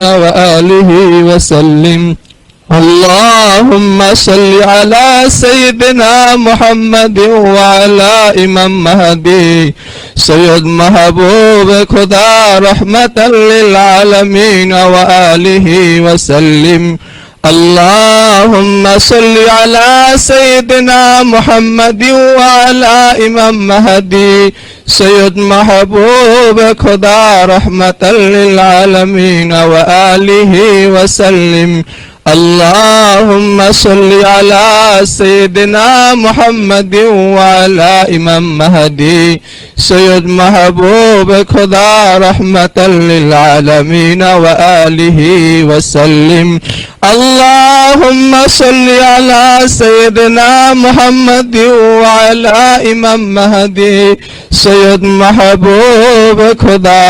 وآله وسلم. اللهم صل على سيدنا محمد وعلى إمام مهدي سيد محبوب خدا رحمة للعالمين وآله وسلم. اللهم صل على سيدنا محمد وعلى إمام مهدي سيد محبوب خدا رحمة للعالمين وآله وسلم. اللهم صل على سيدنا محمد وعلى إمام مهدي سيد محبوب خدا رحمة للعالمين وآله وسلم. اللهم صل على سيدنا محمد وعلى إمام مهدي سيد محبوب خدا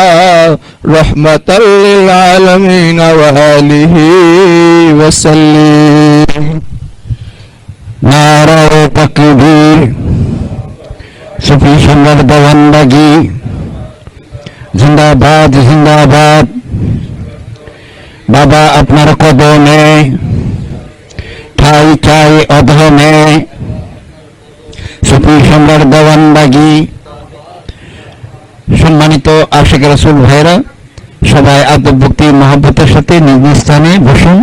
رحمة للعالمين وآله وسلم. নারা তাকবীর। সুফি সম্রাট দেওয়ানবাগী জিন্দাবাদ জিন্দাবাদ। বাবা আপনার কদমে ঠাই চাই অধমে। সুফি সম্রাট দেওয়ানবাগী। সম্মানিত আশিক রাসূল ভাইরা, সবাই আদব ভক্তি মহব্বতের সাথে নিজ স্থানে বসুন।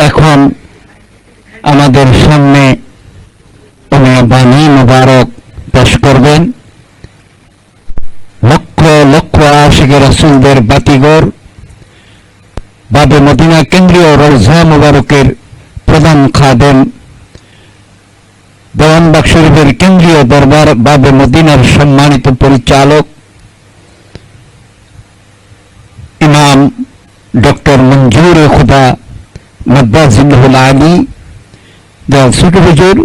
এখন আমাদের সামনে বাণী মুবারক পেশ করবেন। লক্ষ লক্ষ আশিক রাসূলদের বাতিঘর বাবে মদিনা কেন্দ্রীয় রওজা মুবারকের প্রধান খাদেম, দেওয়ানবাগ শরীফের কেন্দ্রীয় দরবার বাবে মদিনার সম্মানিত পরিচালক ইমাম ডক্টর মঞ্জুর খুদা মাদ্দাজিল্লাহুল আলী দয়াল ছোট হুজুর,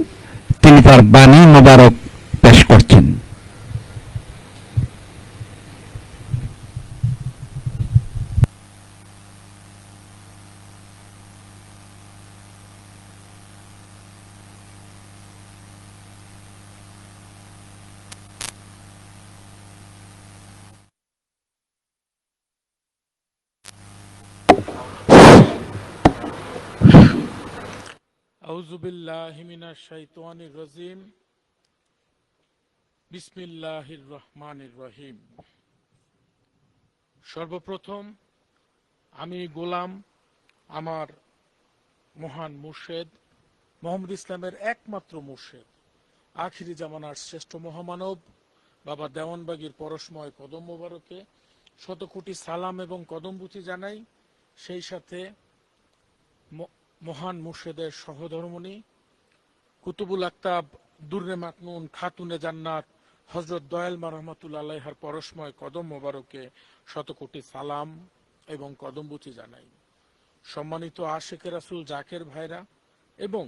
তিনি তার বাণী মোবারক পেশ করছেন। আউযু বিল্লাহি মিনাশ শাইতানির রাজিম। বিসমিল্লাহির রহমানির রহিম। সর্বপ্রথম আমি গোলাম আমার মহান মুর্শেদ মোহাম্মদ ইসলামের একমাত্র মুর্শেদ, আখিরি জামানার শ্রেষ্ঠ মহামানব বাবা দেওয়ানবাগীর পরশময় কদম মোবারকে শত কোটি সালাম এবং কদমবুচি জানাই। সেই সাথে মহান মুর্শেদের সহধর্মণী কুতুবুল আকতাব দুররে মাকনুন খাতুনে জান্নাত হযরত দয়াল মা রহমাতুল্লাহ আলাইহার পরশময় কদম মোবারকে শত কোটি সালাম এবং কদমবুচি জানাই। সম্মানিত আশিকে রাসূল জাকের ভাইরা এবং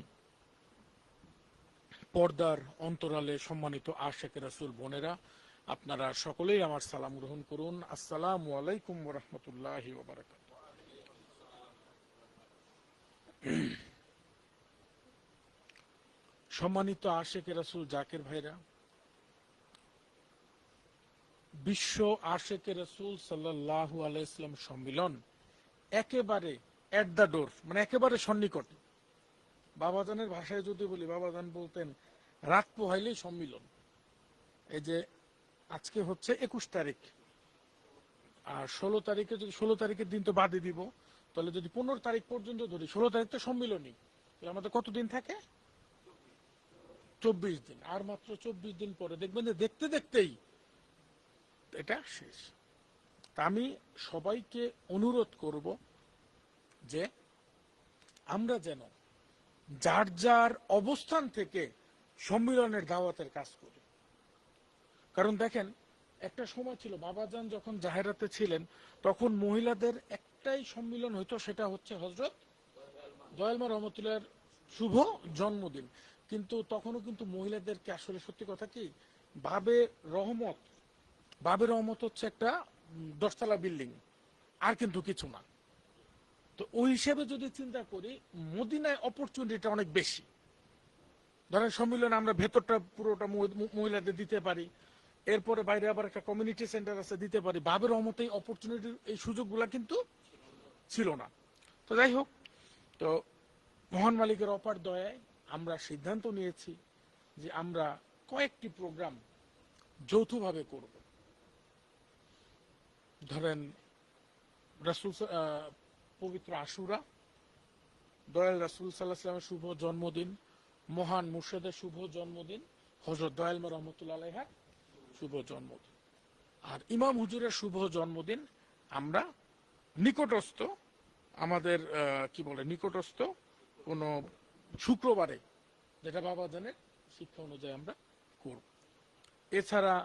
পর্দার অন্তরালে সম্মানিত আশিকে রাসূল বোনেরা, আপনারা সকলেই আমার সালাম গ্রহণ করুন। আসসালামু আলাইকুম ওয়া রাহমাতুল্লাহি ওয়া বারাকাতুহু। সম্মানিত আশিকে রাসূল জাকের ভাইরা, বিশ্ব আশিকে রাসূল সাল্লাল্লাহু আলাইহি ওয়াসাল্লাম সম্মিলন একেবারে এট দ্য ডোর, মানে একেবারে সন্নিকটে। বাবাজানের ভাষায় যদি বলি, বাবাজান বলতেন রাত পোহাইলেই সম্মিলন। এই যে আজকে হচ্ছে 21 তারিখ, আর 16 তারিখে, যদি 16 তারিখের দিন তো বাদে দিব, তাহলে যদি 15 তারিখ পর্যন্ত ধরি, 16 তারিখ তো সম্মিলনই, তাহলে আমাদের কতদিন থাকে? 24 দিন। আর মাত্র 24 দিন পরে দেখবেন যে দেখতে দেখতেই এটা শেষ। তা আমি সবাইকে অনুরোধ করব যে আমরা যেন যার যার অবস্থান থেকে সম্মিলনের দাওয়াতের কাজ করি। কারণ দেখেন, একটা সময় ছিল বাবাজান যখন জাহেরাতে ছিলেন, তখন মহিলাদের একটাই সম্মিলন হইতো, সেটা হচ্ছে হযরত দয়াল মা রহমাতুল্লাহর শুভ জন্মদিন। কিন্তু তখনও কিন্তু মহিলাদেরকে আসলে সত্যি কথা কি, বাবে রহমত হচ্ছে একটা 10তলা বিল্ডিং, আর কিন্তু কিছু না। তো ওই হিসেবে যদি চিন্তা করি, মদিনায় অপরচুনিটিটা অনেক বেশি। ধরেন সম্মিলনে আমরা ভেতরটা পুরোটা মহিলাদের দিতে পারি, এরপরে বাইরে আবার একটা কমিউনিটি সেন্টার আছে, দিতে পারি। বাবের রহমতে অপরচুনিটির এই সুযোগগুলা কিন্তু ছিল না। তো যাই হোক, তো মহান মালিকের অপার দয়ায় আমরা সিদ্ধান্ত নিয়েছি যে আমরা কয়েকটি প্রোগ্রাম যৌথভাবে করব। ধরেন রাসূল পবিত্র আশুরা, দয়াল রাসূল সাল্লাল্লাহু আলাইহি ওয়াসাল্লামের শুভ জন্মদিন, মহান মুর্শিদের শুভ জন্মদিন, হযরত দয়াল মা রহমাতুল্লাহ আলাইহার শুভ জন্মদিন, আর ইমাম হুজুরের শুভ জন্মদিন আমরা নিকটস্থ আমাদের কি বলে নিকটস্থ কোন শুক্রবারে, যেটা বাবাজানের শিক্ষা অনুযায়ী আমরা করব। এছাড়া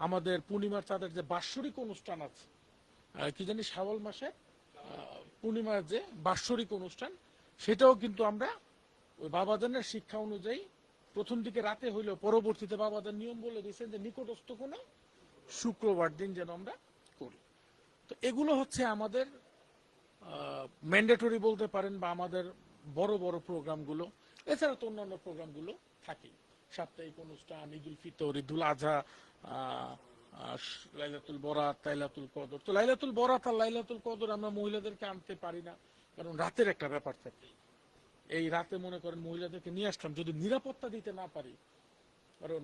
আমাদের পূর্ণিমার চাঁদের যে বাৎসরিক অনুষ্ঠান আছে, কি জানি শাওয়াল মাসে পূর্ণিমার যে বাৎসরিক অনুষ্ঠান, সেটাও কিন্তু আমরা ওই বাবাজানের শিক্ষা অনুযায়ী প্রথম দিকে রাতে হইলেও পরবর্তীতে বাবাজান নিয়ম বলে দিয়েছেন যে নিকটস্থ কোনো শুক্রবার দিন যেন আমরা করি। তো এগুলো হচ্ছে আমাদের ম্যান্ডেটরি বলতে পারেন, বা আমাদের বড় বড় প্রোগ্রামগুলো। এছাড়া তো অন্যান্য প্রোগ্রামগুলো থাকেই, সাপ্তাহিক অনুষ্ঠান, ঈদুল ফিতর, ঈদুল আজহা, লাইলাতুল বরাত, লাইলাতুল কদর। তো লাইলাতুল বরাত আর লাইলাতুল কদর আমরা মহিলাদেরকে আনতে পারি না, কারণ রাতের একটা ব্যাপার থাকে। এই রাতে মনে করেন মহিলাদেরকে নিয়ে আসলাম, যদি নিরাপত্তা দিতে না পারি, কারণ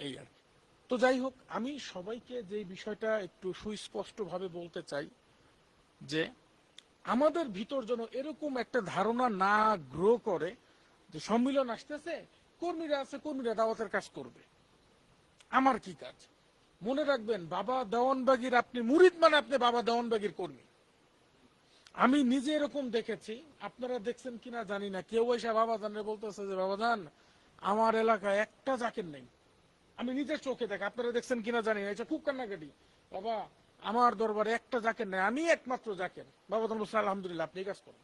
এই আর কি। তো যাই হোক, আমি সবাইকে যে বিষয়টা একটু সুস্পষ্ট ভাবে বলতে চাই যে আমাদের ভিতর যেন এরকম একটা ধারণা না গ্রো করে যে সম্মিলন আসতেছে, কর্মীরা আছে, কর্মীরা দাওয়াতের কাজ করবে, আমার কি কাজ। মনে রাখবেন, বাবা দেওয়ানবাগীর আপনি মুরিদ মানে আপনি বাবা দেওয়ানবাগীর কর্মী। আমি নিজে এরকম দেখেছি, আপনারা দেখছেন কিনা জানি না, কেউ এসে বাবা জানরে বলতেছে যে বাবা জান আমার এলাকায় একটা জাকির নেই। আমি নিজের চোখে দেখি, আপনারা দেখছেন কিনা জানি না, এটা খুব কান্নাকাটি। বাবা আমার দরবারে একটা জাকের নেই, আমি একমাত্র জাকের। বাবা জান বলছে আলহামদুলিল্লাহ, আপনি কাজ করেন,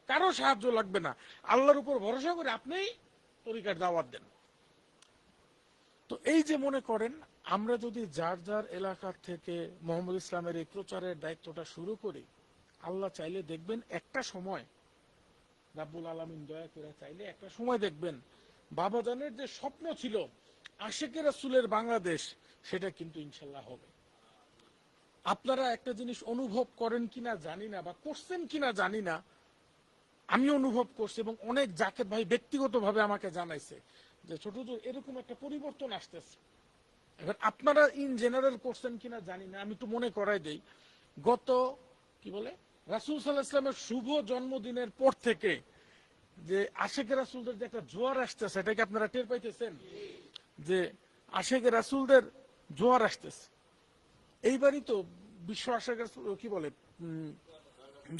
কারো সাহায্য লাগবে না, আল্লাহর উপর ভরসা করে আপনি তরিকার দাওয়াত দেন। তো এই যে মনে করেন, আমরা যদি যার যার এলাকার থেকে মোহাম্মদ ইসলামের এই প্রচারের দায়িত্বটা শুরু করি, আল্লাহ চাইলে দেখবেন একটা সময়, রাব্বুল আলামিন দয়া করে চাইলে একটা সময় দেখবেন বাবাজানের যে স্বপ্ন ছিল আশিকে রাসূলের বাংলাদেশ, সেটা কিন্তু ইনশাল্লাহ হবে। আপনারা একটা জিনিস অনুভব করেন কিনা জানি না, বা করছেন কিনা জানি না, আমি অনুভব করছি এবং অনেক জাকের ভাই ব্যক্তিগতভাবে আমাকে জানাইছে যে ছোট ছোট এরকম একটা পরিবর্তন আসতেছে। এবার আপনারা ইন জেনারেল করছেন কিনা জানি না, আমি একটু মনে করাই দেই। গত কি বলে রাসূল সাল্লাল্লাহু আলাইহি ওয়াসাল্লামের শুভ জন্মদিনের পর থেকে যে আশিকে রাসূলদের যে একটা জোয়ার আসতেছে, সেটাকে আপনারা টের পাইতেছেন যে আশিকে রাসূলদের জোয়ার আসতেছে। এইবারই তো বিশ্ব আশিকে রাসূল কি বলে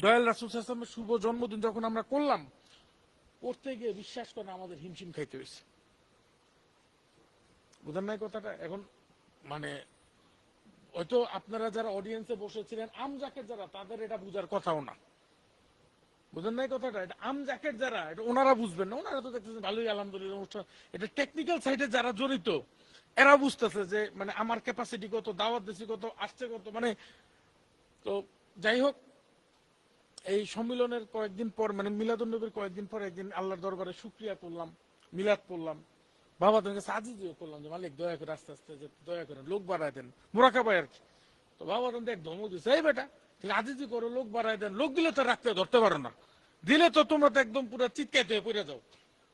দয়াল রাসূল সাল্লাল্লাহু আলাইহি ওয়াসাল্লামের শুভ জন্মদিন যখন আমরা করলাম, করতে গিয়ে বিশ্বাস করেন আমাদের হিমশিম খাইতে হয়েছে। বুঝেন নাই কথাটা? এখন মানে হয়তো আপনারা যারা অডিয়েন্সে বসেছিলেন আমজাকের যারা, তাদের এটা বুঝার কথাও না। বুঝেন নাই কথাটা? এটা আমজাকের যারা, এটা ওনারা বুঝবেন না, ওনারা তো দেখতেছেন ভালোই আলহামদুলিল্লাহ অনুষ্ঠান। এটা টেকনিক্যাল সাইডে যারা জড়িত, এরা বুঝতেছে যে মানে আমার ক্যাপাসিটি কত, দাওয়াত দিছি কত, আসছে কত, মানে। তো যাই হোক, এই সম্মিলনের কয়েকদিন পর, মানে মিলাদুন নবীর কয়েকদিন পর একদিন আল্লাহর দরবারে শুকরিয়া করলাম, মিলাদ পড়লাম, বাবা তোমাকে সাজিও করলাম যে মালিক দয়া করে আস্তে আস্তে যে দয়া করেন, লোক বাড়ায় দেন, মোরাকাবাই আর কি। তো বাবা তোমাকে এক ধমক দিচ্ছে, এই বেটা ঠিক আজিজি করো, লোক বাড়ায় দেন। লোক দিলে তো রাখতে ধরতে পারো না, দিলে তো তোমরা তো একদম পুরো চিৎকাইতে হয়ে পড়ে যাও।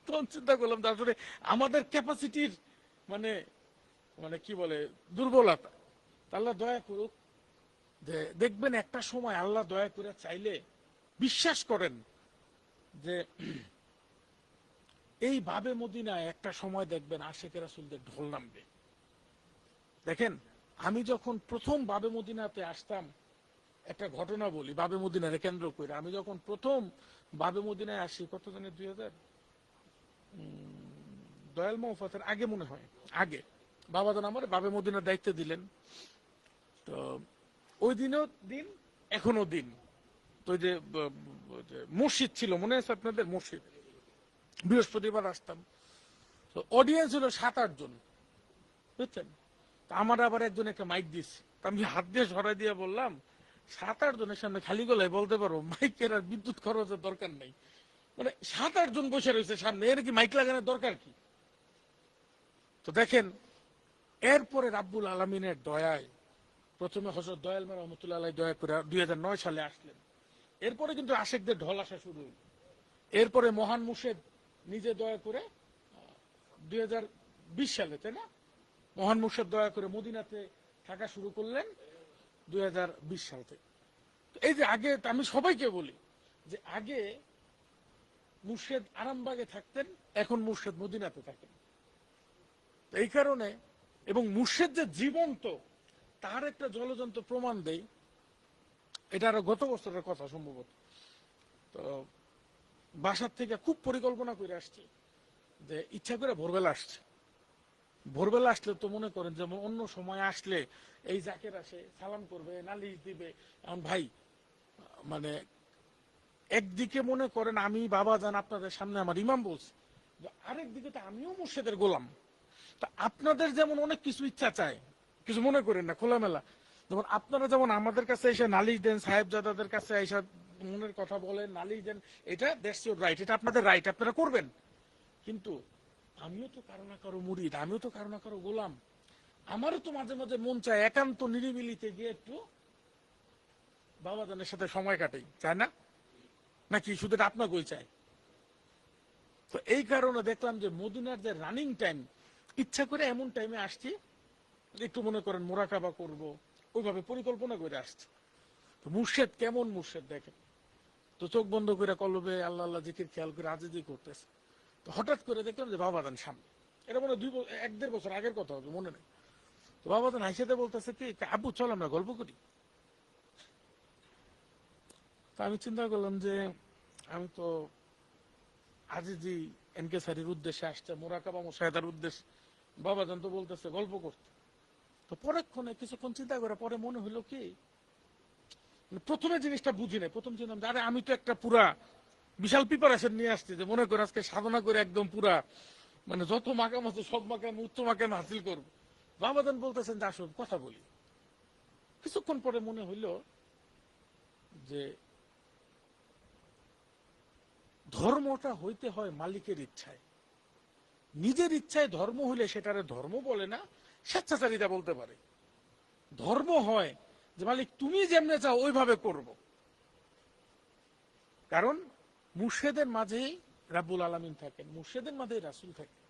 তখন চিন্তা করলাম আসলে আমাদের ক্যাপাসিটির মানে মানে কি বলে দুর্বলতা। আল্লাহ দয়া করুক, যে দেখবেন একটা সময় আল্লাহ দয়া করে চাইলে বিশ্বাস করেন যে এই বাবে মদিনায় একটা সময় দেখবেন আশিকে রাসূলদের ঢোল নামবে। দেখেন, আমি যখন প্রথম বাবে মদিনাতে আসতাম, একটা ঘটনা বলি বাবে মদিনারে কেন্দ্র করে। আমি যখন প্রথম বাবে মদিনায় আসি, কত জানি 2000 দয়াল মওফাতের আগে মনে হয়, আগে বাবা জান আমার বাবে মদিনার দায়িত্ব দিলেন। তো ওই দিনও দিন, এখনো দিন। তো যে মসজিদ ছিল, মনে আছে আপনাদের? মসজিদ বৃহস্পতিবার আসতাম, তো অডিয়েন্স হলো 7-8 জন, বুঝছেন? আমার আবার একজন একটা মাইক দিচ্ছে, আমি হাত দিয়ে সরাই দিয়ে বললাম 7-8 জনের সামনে খালি গলায় বলতে পারো, মাইকের আর বিদ্যুৎ খরচের দরকার নেই। মানে 7-8 জন বসে রয়েছে সামনে, এর কি মাইক লাগানোর দরকার কি? তো দেখেন, এরপরে রাব্বুল আলামিনের দয়ায় প্রথমে হযরত দয়াল মা রহমাতুল্লাহ আলাইহি দয়া করে 2009 সালে আসলেন। এরপরে কিন্তু আশেকদের ঢল আসা শুরু হইল। এরপরে মহান মুর্শেদ নিজে দয়া করে 2020 সালে, তাই না, মহান মুর্শেদ দয়া করে মদিনাতে থাকা শুরু করলেন 2020 সাল থেকে। এই যে আগে, আমি সবাইকে বলি যে আগে মুর্শেদ আরামবাগে থাকতেন, এখন মুর্শেদ মদিনাতে থাকেন। এই কারণে, এবং মুর্শেদ যে জীবন্ত তার একটা জ্বলজ্বন্ত প্রমাণ দেই। এটা আরো গত বছরের কথা সম্ভবত। তো বাসার থেকে খুব পরিকল্পনা করে আসছি যে ইচ্ছা করে ভোরবেলা আসছে। ভোরবেলা আসলে তো মনে করেন যেমন অন্য সময় আসলে এই জাকের আসে, সালাম করবে, নালিশ দিবে। এখন ভাই মানে একদিকে মনে করেন আমি বাবা জান আপনাদের সামনে আমার ইমাম বলছি, আরেক দিকে তো আমিও মুর্শেদের গোলাম। তা আপনাদের যেমন অনেক কিছু ইচ্ছা চায়, কিছু মনে করেন না, খোলামেলা। যেমন আপনারা যেমন আমাদের কাছে এসে নালিশ দেন, সাহেবজাদাদের কাছে এসে মনের কথা বলেন, নালিশ দেন, এটা দ্যাটস ইউর রাইট, এটা আপনাদের রাইট, আপনারা করবেন। কিন্তু আমিও তো কারো না কারো মুরিদ, আমিও তো কারো না কারো গোলাম। আমারও তো মাঝে মাঝে মন চায় একান্ত নিরিবিলিতে গিয়ে একটু বাবাজানের সাথে সময় কাটাই, চায় না? নাকি শুধু এটা আপনাকেই চাই? তো এই কারণে দেখলাম যে মদিনার যে রানিং টাইম, ইচ্ছা করে এমন টাইমে আসছি একটু মনে করেন মোরাকাবা করব, ওইভাবে পরিকল্পনা করে আসছি। তো মুর্শেদ কেমন মুর্শেদ দেখেন তো, চোখ বন্ধ করে কলবে আল্লাহ আল্লাহ জিকির খেয়াল করে আজিজি করতেছে। তো হঠাৎ করে দেখলাম যে বাবাজান সামনে। এটা মনে 1-1.5 বছর আগের কথা হবে, মনে নেই। তো বাবাজান হাসিতে বলতেছে কি, আব্বু চল আমরা গল্প করি। তো আমি চিন্তা করলাম যে আমি তো আজিজি এনকেসারির উদ্দেশ্যে আসছে, মোরাকাবা মুশাহাদার উদ্দেশ্যে, বাবাজান তো বলতেছে গল্প করতে। তো পরেক্ষণে কিছুক্ষণ চিন্তা করে পরে মনে হলো কি, প্রথমে জিনিসটা বুঝি নাই। প্রথম চিন্তা, আরে আমি তো একটা পুরা বিশাল প্রিপারেশন নিয়ে আসছি, যে মনে করে আজকে সাধনা করে একদম পুরা মানে যত মাকাম আছে সব মাকাম, উচ্চ মাকাম হাসিল করবো। বাবাজান বলতেছেন যে আসুন কথা বলি। কিছুক্ষণ পরে মনে হইল যে ধর্মটা হইতে হয় মালিকের ইচ্ছায়। নিজের ইচ্ছায় ধর্ম হইলে সেটারে ধর্ম বলে না, স্বেচ্ছাচারিতা বলতে পারে। ধর্ম হয় যে মালিক তুমি যেমনে চাও ওইভাবে করব। কারণ মুর্শেদের মাঝেই রাব্বুল আলামিন থাকেন, মুর্শেদের মাঝেই রাসূল থাকেন।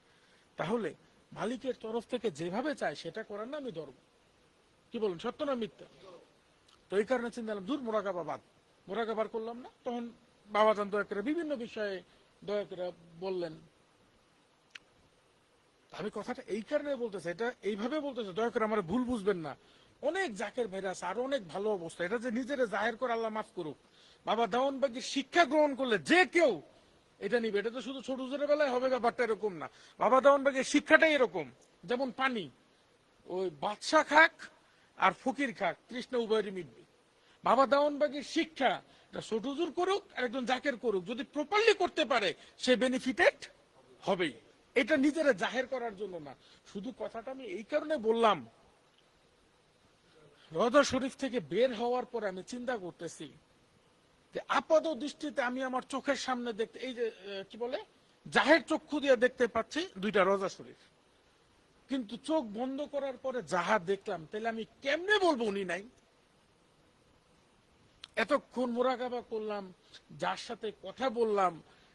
তাহলে মালিকের তরফ থেকে যেভাবে চায় সেটা করার নামই ধর্ম। কি বলেন, সত্য না মিথ্যা? তো এই কারণে চিন্তা করলাম দূর মোরাকাবা বাদ, মোরাকাবার করলাম না। তখন বাবাজান দয়া করে বিভিন্ন বিষয়ে দয়া করে বললেন। আমি কথাটা এই কারণে বলতেছি, এটা এইভাবে বলতেছে, দয়া করে আমার ভুল বুঝবেন না। অনেক জাকের ভাইরা আছে, আরো অনেক ভালো অবস্থা, এটা যে নিজের জাহের করে আল্লাহ মাফ করুক। বাবা দেওয়ানবাগী শিক্ষা গ্রহণ করলে যে কেউ এটা নিবে। এটা তো শুধু ছোট হুজুরের বেলায় হবে ব্যাপারটা এরকম না। বাবা দেওয়ানবাগীর শিক্ষাটাই এরকম, যেমন পানি, ওই বাদশা খাক আর ফকির খাক, তৃষ্ণা উভয়েরই মিটবে। বাবা দেওয়ানবাগীর শিক্ষা ছোট হুজুর করুক আর একজন জাকের করুক, যদি প্রপারলি করতে পারে সে বেনিফিটেড হবেই। এটা নিজেরা জাহের করার জন্য না। শুধু কথাটা আমি এই কারণে বললাম, রওজা শরীফ থেকে বের হওয়ার পরে আমি চিন্তা করতেছি যে আপাত দৃষ্টিতে আমি আমার চোখের সামনে দেখতে, এই যে কি বলে জাহের চক্ষু দিয়ে দেখতে পাচ্ছি 2টা রওজা শরীফ, কিন্তু চোখ বন্ধ করার পরে যাহা দেখলাম, তাহলে আমি কেমনে বলবো উনি নাই? এতক্ষণ মোরাকাবা করলাম, যার সাথে কথা বললাম,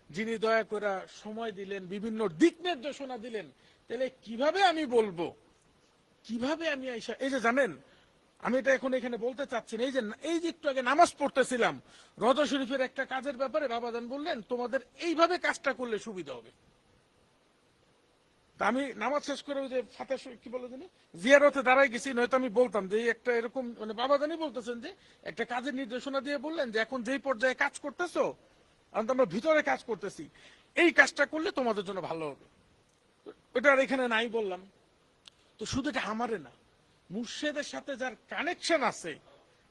যিনি দয়া করে সময় দিলেন, বিভিন্ন দিক নির্দেশনা দিলেন, তাহলে কিভাবে আমি বলবো, কিভাবে আমি এই যে জানেন, আমি এটা এখন এখানে বলতে চাচ্ছি না, এই যে একটু আগে নামাজ পড়তেছিলাম রওজা শরীফের একটা কাজের ব্যাপারে, বাবাজান বললেন তোমাদের এইভাবে কাজটা করলে সুবিধা হবে। তা আমি নামাজ শেষ করে ওই যে ফাতে কি বলে জানি জিয়ারতে দাঁড়াই গেছি, নয়তো আমি বলতাম যে একটা এরকম, মানে বাবাজানই বলতেছেন যে একটা কাজের নির্দেশনা দিয়ে বললেন যে এখন যেই পর্যায়ে কাজ করতেছো, আমরা ভিতরে কাজ করতেছি, এই কাজটা করলে তোমাদের জন্য ভালো হবে। এটা আর এখানে নাই বললাম। তো শুধু এটা আমারে না, মুর্শেদের সাথে যার কানেকশন আছে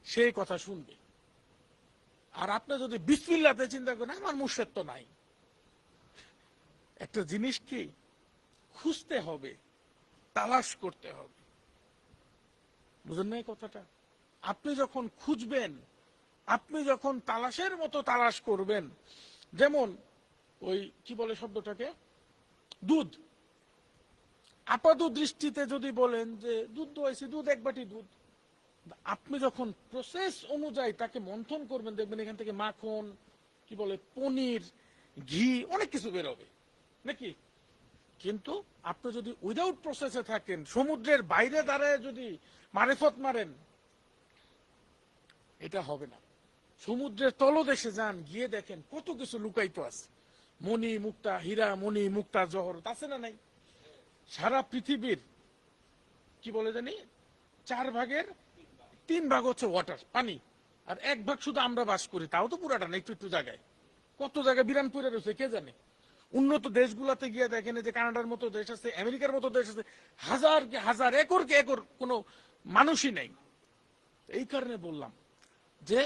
সেই কথা শুনবে। আর আপনি যদি বিসমিল্লাতে চিন্তা করেন আমার মুর্শেদ তো নাই, একটা জিনিস কি খুঁজতে হবে, তালাশ করতে হবে। বুঝেন না এই কথাটা? আপনি যখন খুঁজবেন, আপনি যখন তালাশের মতো তালাশ করবেন, যেমন ওই কি বলে শব্দটাকে, দুধ। আপাত দৃষ্টিতে যদি বলেন যে দুধ দোয়াইছি, দুধ 1 বাটি দুধ, আপনি যখন প্রসেস অনুযায়ী তাকে মন্থন করবেন, দেখবেন এখান থেকে মাখন, কি বলে, পনির, ঘি, অনেক কিছু বেরোবে নাকি। কিন্তু আপনি যদি উইদাউট প্রসেসে থাকেন, সমুদ্রের বাইরে দাঁড়ায় যদি মারেফত মারেন, এটা হবে না। সমুদ্রের তলদেশে যান, গিয়ে দেখেন কত কিছু লুকায়িত আছে, মণি মুক্তা, হীরা মণি মুক্তা জহরত আছে না নাই। সারা পৃথিবীর কি বলে জানি 4/3 হচ্ছে ওয়াটার, পানি, আর 1 ভাগ শুধু আমরা বাস করি, তাও তো পুরাটা না, একটু একটু জায়গায়। কত জায়গায় বিরান পড়ে রয়েছে কে জানে। উন্নত দেশগুলোতে গিয়ে দেখেন যে কানাডার মতো দেশ আছে, আমেরিকার মতো দেশ আছে, হাজার কে হাজার, একর কে একর, কোনো মানুষই নেই। এই কারণে বললাম যে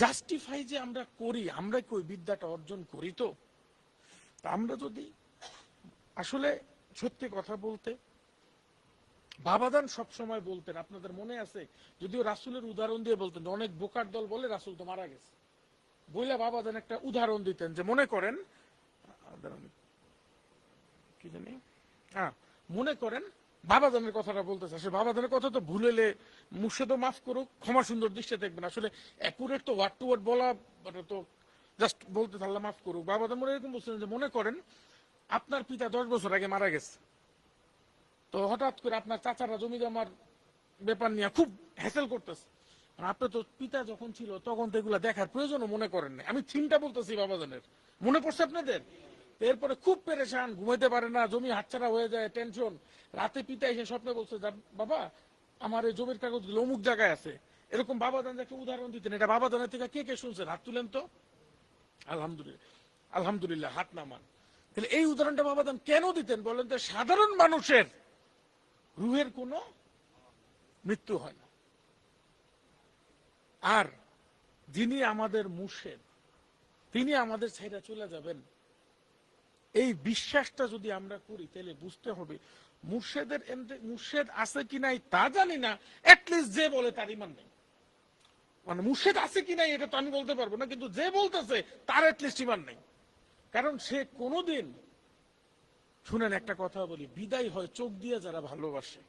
জাস্টিফাই যে আমরা করি, আমরা কি ওই বিদ্যাটা অর্জন করি? তো আমরা যদি আসলে সত্যি কথা বলতে, বাবাদান সব সময় বলতেন, আপনাদের মনে আছে, যদিও রাসূলের উদাহরণ দিয়ে বলতেন, অনেক বোকার দল বলে রাসূল তো মারা গেছে, বইলা বাবাদান একটা উদাহরণ দিতেন যে মনে করেন, কি জানি, মনে করেন বাবাদানের কথাটা বলতেছে, সে বাবাদানের কথা তো ভুলেলে মুর্শিদও মাফ করুক, ক্ষমা সুন্দর দৃষ্টিতে দেখবেন। আসলে অ্যাকুরেট তো ওয়ার্ড টু ওয়ার্ড বলা তো জাস্ট বলতে আল্লাহ মাফ করুক। বাবাদান মনে এরকম বলছিলেন যে মনে করেন আপনার পিতা 10 বছর আগে মারা গেছে, তো হঠাৎ করে আপনার চাচারা জমি জমার ব্যাপার নিয়ে খুব হ্যাসেল করতেছে। আপনার তো পিতা যখন ছিল তখন তো এগুলা দেখার প্রয়োজনও মনে করেন না। আমি থিমটা বলতেছি বাবাজানের, মনে পড়ছে আপনাদের? এরপরে খুব পেরেশান, ঘুমাইতে পারে না, জমি হাতছাড়া হয়ে যায়, টেনশন। রাতে পিতা এসে স্বপ্নে বলছে, বাবা আমার এই জমির কাগজগুলো অমুক জায়গায় আছে। এরকম বাবাজান একটা উদাহরণ দিতেন। এটা বাবাজানের থেকে কে কে শুনছেন? হাত তুলেন তো। আলহামদুলিল্লাহ, আলহামদুলিল্লাহ, হাত নামান। তাহলে এই উদাহরণটা বাবাজান কেন দিতেন বলেন তো? সাধারণ মানুষের রুহের কোনো মৃত্যু হয় না, আর যিনি আমাদের মুর্শিদ, তিনি আমাদের ছেড়ে চলে যাবেন, এই বিশ্বাসটা যদি আমরা করি, তাহলে বুঝতে হবে মুর্শিদ আছে কি নাই তা জানি না, অ্যাটলিস্ট যে বলে তার ইমান নেই। মানে মুর্শিদ আছে কি নাই এটা তো আমি বলতে পারবো না, কিন্তু যে বলতেছে তার অ্যাটলিস্ট ইমান নেই। কারণ সে কোনোদিন, শুনেন একটা কথা বলি, বিদায় হয় চোখ দিয়ে যারা ভালোবাসে,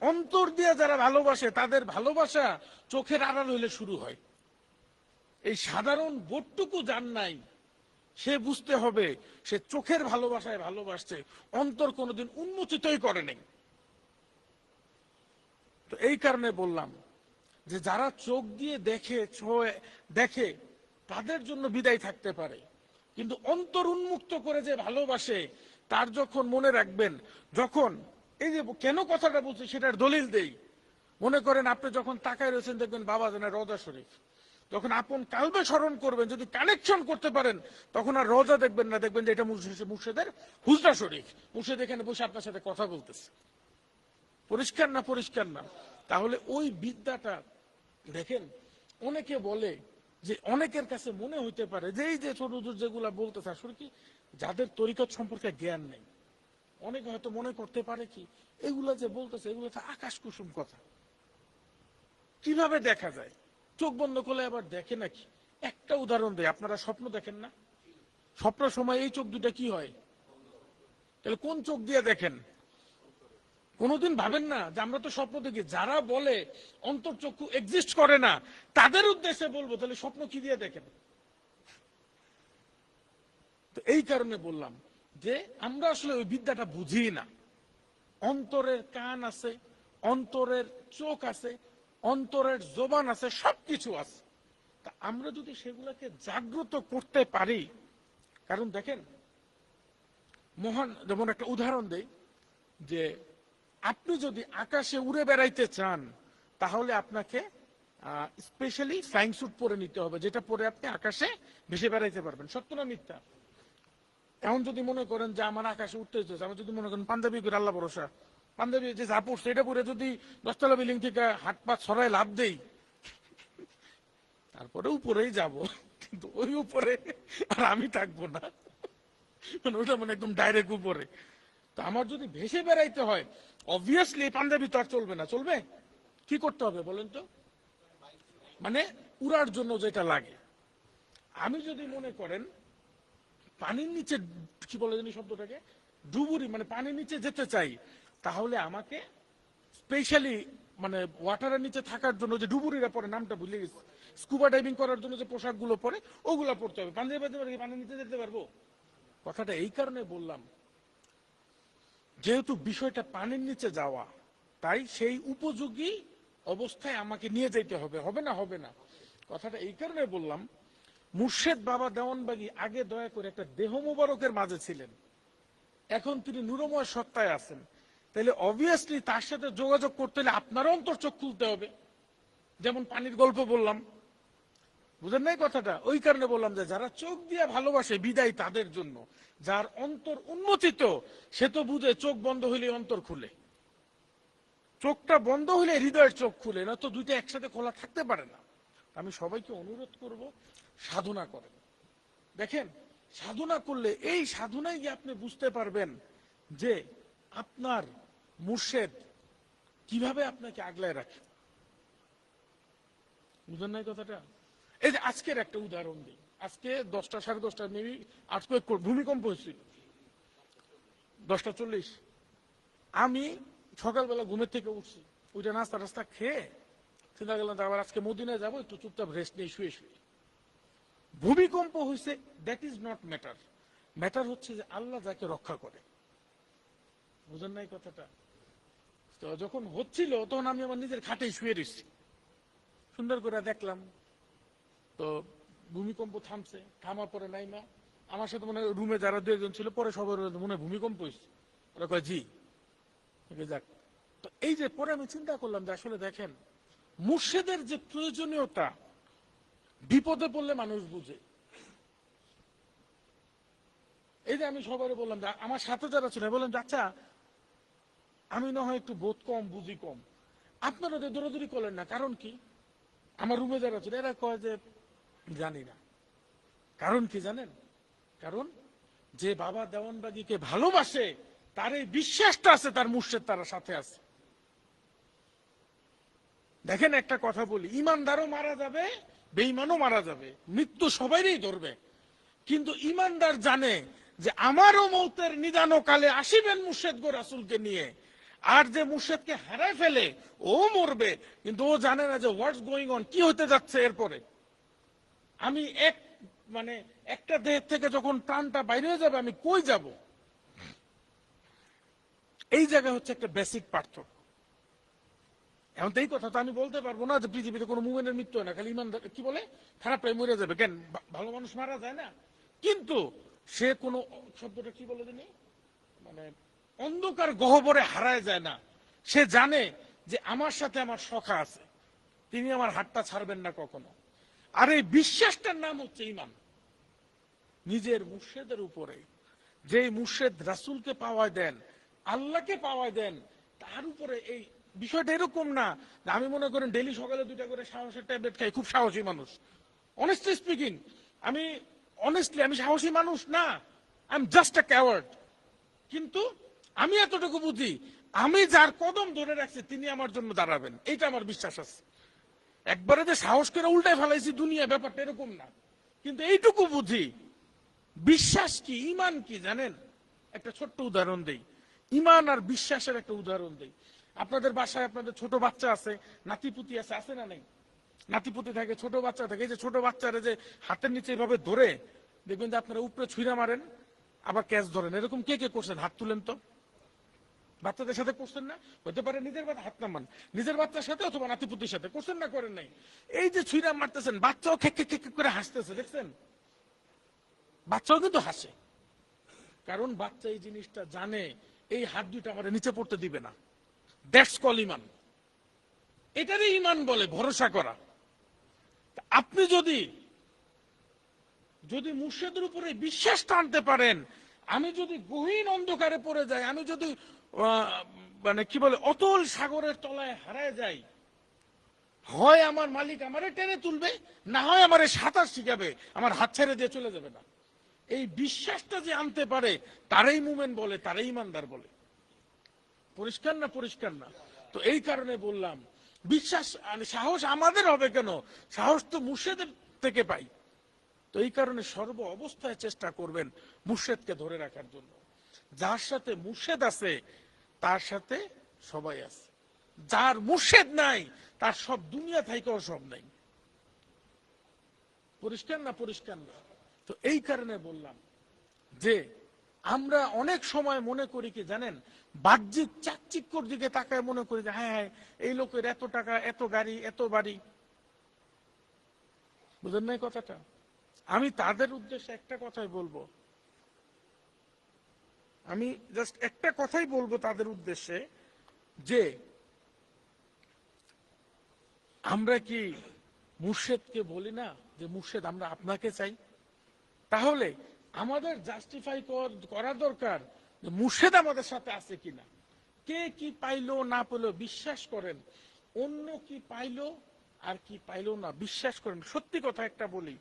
অন্তর দিয়ে যারা ভালোবাসে, তাদের ভালোবাসা চোখের আড়াল হইলে শুরু হয়। এই সাধারণ বোধটুকু যার নাই, সে বুঝতে হবে সে চোখের ভালোবাসায় ভালোবাসছে, অন্তর কোনোদিন উন্মোচিতই করে নেই। তো এই কারণে বললাম যে যারা চোখ দিয়ে দেখে, দেখে, তাদের জন্য বিদায় থাকতে পারে, কিন্তু অন্তর উন্মুক্ত করে যে ভালোবাসে, তার যখন, মনে রাখবেন, যখন এই যে কেন কথাটা বলছি সেটার দলিল দেই। মনে করেন আপনি যখন তাকায় রয়েছেন, দেখবেন বাবাজানের রওজা শরীফ, যখন আপন কালবে স্মরণ করবেন, যদি কানেকশন করতে পারেন, তখন আর রওজা দেখবেন না, দেখবেন যে এটা মুর্শিদের হুজরা শরীফ, মুর্শিদ এখানে বসে আপনার সাথে কথা বলতেছে। পরিষ্কার না? পরিষ্কার না? তাহলে ওই বিদ্যাটা দেখেন, অনেকে বলে যে, অনেকের কাছে মনে হইতে পারে যে এই যে ছোট যেগুলা বলতেছে, আসলে কি যাদের তরিকত সম্পর্কে জ্ঞান নেই, অনেকে হয়তো মনে করতে পারে কি এগুলা যে বলতেছে এগুলো তো আকাশ কুসুম কথা, কিভাবে দেখা যায়, চোখ বন্ধ করলে আবার দেখে নাকি। একটা উদাহরণ দেয়, আপনারা স্বপ্ন দেখেন না? স্বপ্নের সময় এই চোখ দুটা কি হয়? তাহলে কোন চোখ দিয়ে দেখেন? কোনোদিন ভাবেন না যে আমরা তো স্বপ্ন দেখি। যারা বলে অন্তর্চক্ষু এক্সিস্ট করে না, তাদের উদ্দেশ্যে বলবো, তাহলে স্বপ্ন কি দিয়ে দেখেন? তো এই কারণে বললাম যে আমরা আসলে ওই বিদ্যাটা বুঝি না। অন্তরের কান আছে, অন্তরের চোখ আছে, অন্তরের জবান আছে, সবকিছু আছে। তা আমরা যদি সেগুলোকে জাগ্রত করতে পারি, কারণ দেখেন, মহান, যেমন একটা উদাহরণ দেই, যে আপনি যদি আকাশে উড়ে বেড়াইতে চান, তাহলে আপনাকে স্পেশালি ফ্লাইং স্যুট পরে নিতে হবে, যেটা পরে আপনি আকাশে ভেসে বেড়াইতে পারবেন। সত্য না মিথ্যা? এখন যদি মনে করেন যে আমার আকাশে উঠতে হচ্ছে, আমার যদি মনে করেন পাঞ্জাবি করে, আল্লাহ ভরসা, পাঞ্জাবি যে যা পড়ছে এটা পরে যদি 10তলা বিল্ডিং থেকে হাত পা ছড়ায় লাভ দেই, তারপরে উপরেই যাব, কিন্তু ওই উপরে আর আমি থাকবো না, মানে ওটা মানে একদম ডাইরেক্ট উপরে। তো আমার যদি ভেসে বেড়াইতে হয়, অবভিয়াসলি পাঞ্জাবি তো আর চলবে না। চলবে? কি করতে হবে বলেন তো? মানে উড়ার জন্য যেটা লাগে। আমি যদি মনে করেন পানির নিচে, কি বলে জানি শব্দটাকে, ডুবুরি, মানে পানির নিচে যেতে চাই, তাহলে আমাকে স্পেশালি মানে ওয়াটারের নিচে থাকার জন্য যে ডুবুরিরা পরে, নামটা ভুলে গেছি, স্কুবা ডাইভিং করার জন্য যে পোশাকগুলো পরে ওগুলো পড়তে হবে। পানির নিচে যেতে পারবো? কথাটা এই কারণে বললাম, যেহেতু বিষয়টা পানির নিচে যাওয়া, তাই সেই উপযোগী অবস্থায় আমাকে নিয়ে যেতে হবে। হবে না? হবে না। কথাটা এই কারণে বললাম, মুর্শেদ বাবা দেওয়ানবাগী আগে দয়া করে একটা দেহ মোবারকের মাঝে ছিলেন, এখন তিনি নূরময় সত্তায় আছেন। তাহলে অবভিয়াসলি তার সাথে যোগাযোগ করতে হলে আপনারও অন্তর চোখ খুলতে হবে। যেমন পানির গল্প বললাম, বুঝেন নাই কথাটা? ওই কারণে বললাম যে যারা চোখ দিয়ে ভালোবাসে বিদায় তাদের জন্য, যার অন্তর উন্মোচিত সে তো বুঝে চোখ বন্ধ হইলে অন্তর খুলে, চোখটা বন্ধ হইলে হৃদয়ের চোখ খুলে, না তো দুইটা একসাথে খোলা থাকতে পারে না। আমি সবাইকে অনুরোধ করব, সাধনা করেন। দেখেন, সাধনা করলে এই সাধনায় গিয়ে আপনি বুঝতে পারবেন যে আপনার মুর্শেদ কিভাবে আপনাকে আগলায় রাখে। বুঝেন নাই কথাটা? এই যে আজকের একটা উদাহরণ দিই, আজকে 10টা 10:30 মেবি আর্থকুয়েক, ভূমিকম্প হয়েছিল 10টা 40। আমি সকালবেলা ঘুমের থেকে উঠছি, ওইটা নাস্তা রাস্তা খেয়ে চিন্তা করলাম আবার আজকে মদিনায় যাবো, একটু চুপচাপ রেস্ট নিয়ে শুয়ে শুয়ে। ভূমিকম্প হয়েছে, that is not matter. Matter হচ্ছে যে আল্লাহ যাকে রক্ষা করে। বুঝেন নাই কথাটা? তো যখন হচ্ছিল তখন আমি আমার নিজের খাটেই শুয়ে রয়েছি, সুন্দর করে দেখলাম তো ভূমিকম্প থামছে। থামার পরে নাইমা আমার সাথে মনে হয় রুমে যারা 2 জন ছিল, পরে সবার মনে হয় ভূমিকম্প হয়েছে, ওরা কয় জি। যাক, তো এই যে পরে আমি চিন্তা করলাম যে আসলে দেখেন, মুর্শেদের যে প্রয়োজনীয়তা বিপদে পড়লে মানুষ বুঝে। এই যে আমি সবাই বললাম যে আমার সাথে যারা ছিল, বললাম যে আচ্ছা আমি না হয় একটু বোধ কম, বুঝি কম, আপনারা ওদের দৌড়াদৌড়ি করলেন না, কারণ কি? আমার রুমে যারা ছিল এরা কয় যে জানি না। কারণ কি জানেন? কারণ যে বাবা দেওয়ানবাগীকে ভালোবাসে তার এই বিশ্বাসটা আছে তার মুর্শেদ তার সাথে আছে। দেখেন একটা কথা বলি, ইমানদারও মারা যাবে, বেঈমানও মারা যাবে, মৃত্যু সবাইরই ধরবে, কিন্তু ইমানদার জানে যে আমারও মৌতের নিদান কালে আসিবেন মুর্শেদ গো রাসূলকে নিয়ে। আর যে মুর্শেদকে হারায় ফেলে ও মরবে, কিন্তু ও জানে না যে হোয়াটস গোয়িং অন, কি হতে যাচ্ছে এরপরে। আমি একটা দেহ থেকে যখন প্রাণটা বাইরে হয়ে যাবে আমি কই যাব? এই জায়গায় হচ্ছে একটা বেসিক পার্থক্য। এখন এই কথা তো আমি বলতে পারবো না যে পৃথিবীতে কোনো মুমিনের মৃত্যু হয় না, খালি ইমানদার কি বলে খারাপটাই মরে যাবে। কেন? ভালো মানুষ মারা যায় না, কিন্তু সে কোনো শব্দটা কি বলে জানি, অন্ধকার গহ্বরে হারায় যায় না। সে জানে যে আমার সাথে আমার সখা আছে, তিনি আমার হাতটা ছাড়বেন না কখনো। আর এই বিশ্বাসটার নাম হচ্ছে ঈমান। নিজের মুর্শেদের উপরে, যে মুর্শেদ রাসূলকে পাওয়ায় দেন, আল্লাহকে পাওয়ায় দেন, তার উপরে এই বিষয়টা এরকম না যে আমি মনে করেন ডেইলি সকালে 2টা করে সাহসের ট্যাবলেট খাই, খুব সাহসী মানুষ। অনেস্টলি স্পিকিং, আমি সাহসী মানুষ না, আই এম জাস্ট আ ক্যাওয়ার্ড। কিন্তু আমি এতটুকু বুঝি, আমি যার কদম ধরে রাখছি তিনি আমার জন্য দাঁড়াবেন, এইটা আমার বিশ্বাস আছে। একবারে যে সাহস করে উল্টায় ফেলাইছি দুনিয়া, ব্যাপারটা এরকম না, কিন্তু এইটুকু বুঝি। বিশ্বাস কি, ঈমান কি জানেন? একটা ছোট্ট উদাহরণ দেই, ঈমান আর বিশ্বাসের একটা উদাহরণ দেই। আপনাদের বাসায় আপনাদের ছোট বাচ্চা আছে, নাতিপুতি আছে, আছে না নাই? নাতিপুতি থাকে, ছোট বাচ্চা থাকে। এই যে ছোট বাচ্চারা যে হাতের নিচে এভাবে ধরে, দেখবেন যে আপনারা উপরে ছুঁড়া মারেন আবার ক্যাচ ধরেন, এরকম কে কে করছেন? হাত তুলেন তো। বাচ্চাদের সাথে করছেন না? হতে পারে নিজের বাচ্চা, হাত নামান, নিজের বাচ্চার সাথে অথবা নাতিপুতির সাথে করছেন না, করেন নাই? এই যে ছুঁড়া মারতেছেন, বাচ্চাও খেক খেক খেক করে হাসতেছে, দেখছেন? বাচ্চাও কিন্তু হাসে, কারণ বাচ্চা এই জিনিসটা জানে এই হাত দুইটা আমার নিচে পড়তে দিবে না। দ্যাটস কল ঈমান। এটারই ঈমান বলে, ভরসা করা। আপনি যদি মুর্শেদের উপরে বিশ্বাসটা আনতে পারেন, আমি যদি গহীন অন্ধকারে পড়ে যাই, আমি যদি অতল সাগরের তলায় হারায় যাই, হয় আমার মালিক আমারে টেনে তুলবে, না হয় আমারে সাঁতার শিখাবে, আমার হাত ছেড়ে দিয়ে চলে যাবে না। এই বিশ্বাসটা যে আনতে পারে তারই মুমিন বলে, তারই ইমানদার বলে। পরিষ্কার না? পরিষ্কার না? তো এই কারণে বললাম, বিশ্বাস সাহস আমাদের হবে কেন? সাহস তো মুর্শেদের থেকে পাই। তো এই কারণে সর্ব অবস্থায় চেষ্টা করবেন মুর্শেদকে ধরে রাখার জন্য। যার সাথে মুর্শেদ আছে তার সাথে সবাই আছে। যার মুর্শেদ নাই তার সব দুনিয়া থেকেও সব নাই। পরিষ্কার না? পরিষ্কার না? তো এই কারণে বললাম যে আমরা অনেক সময় মনে করি কি জানেন, বাহ্যিক চাকচিক্যর দিকে তাকায় মনে করি যে হ্যাঁ এই লোকের এত টাকা, এত গাড়ি, এত বাড়ি। বুঝেন নাই কথাটা? আমি তাদের উদ্দেশ্যে একটা কথাই বলবো, আমি জাস্ট একটা কথাই বলবো তাদের উদ্দেশ্যে, যে আমরা কি মুর্শেদকে বলি না যে মুর্শেদ আমরা আপনাকে চাই? তাহলে আমাদের জাস্টিফাই করা দরকার যে মুর্শেদ আমাদের সাথে আছে কিনা। কে কি পাইলো না পেলো বিশ্বাস করেন, অন্য কি পাইলো আর কি পাইলো না বিশ্বাস করেন, সত্যি কথা একটা বলি,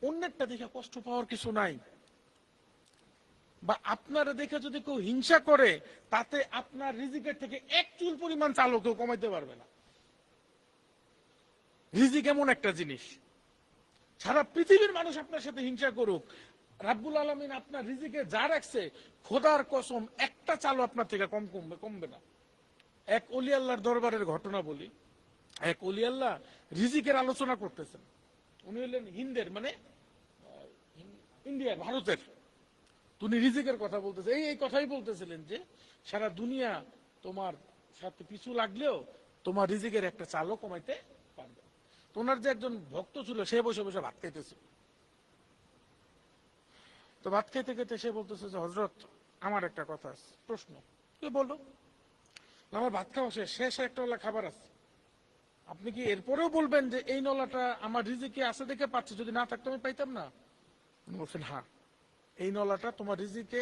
অন্যেরটা দেখে কষ্ট পাওয়ার কিছু নাই। বা আপনারা দেখে যদি কেউ হিংসা করে, তাতে আপনার রিজিকের থেকে এক চুল পরিমাণ চালও কেউ কমাইতে পারবে না। রিজিক এমন একটা জিনিস, সারা পৃথিবীর মানুষ আপনার সাথে হিংসা করুক, রাব্বুল আলামিন আপনার রিজিকে যা রাখছে, খোদার কসম একটা চালও আপনার থেকে কমবে না। এক ওলি আল্লাহর দরবারের ঘটনা বলি। এক ওলি আল্লাহ রিজিকের আলোচনা করতেছেন। উনি হলেন হিন্দের, মানে ইন্ডিয়ার, ভারতের। উনি রিজিকের কথা বলতেছে, এই কথাই বলতেছিলেন যে সারা দুনিয়া তোমার সাথে পিছু লাগলেও তোমার রিজিকের একটা চালও কমাইতে পারবে। ওনার যে একজন ভক্ত ছিল, সে বসে বসে ভাত খাইতেছিল। তো ভাত খাইতে খাইতে সে বলতেছে যে হযরত, আমার একটা কথা আছে, প্রশ্ন। কি বলো? আমার ভাত খাওয়া শেষ একটা ওলা খাবার আছে, আপনি কি এরপরেও বলবেন যে এই নলাটা আমার রিজিকে আছে দেখে পাচ্ছি, যদি না থাকতো আমি পাইতাম না? উনি বলছেন হ্যাঁ, এই নলাটা তোমার রিজিকে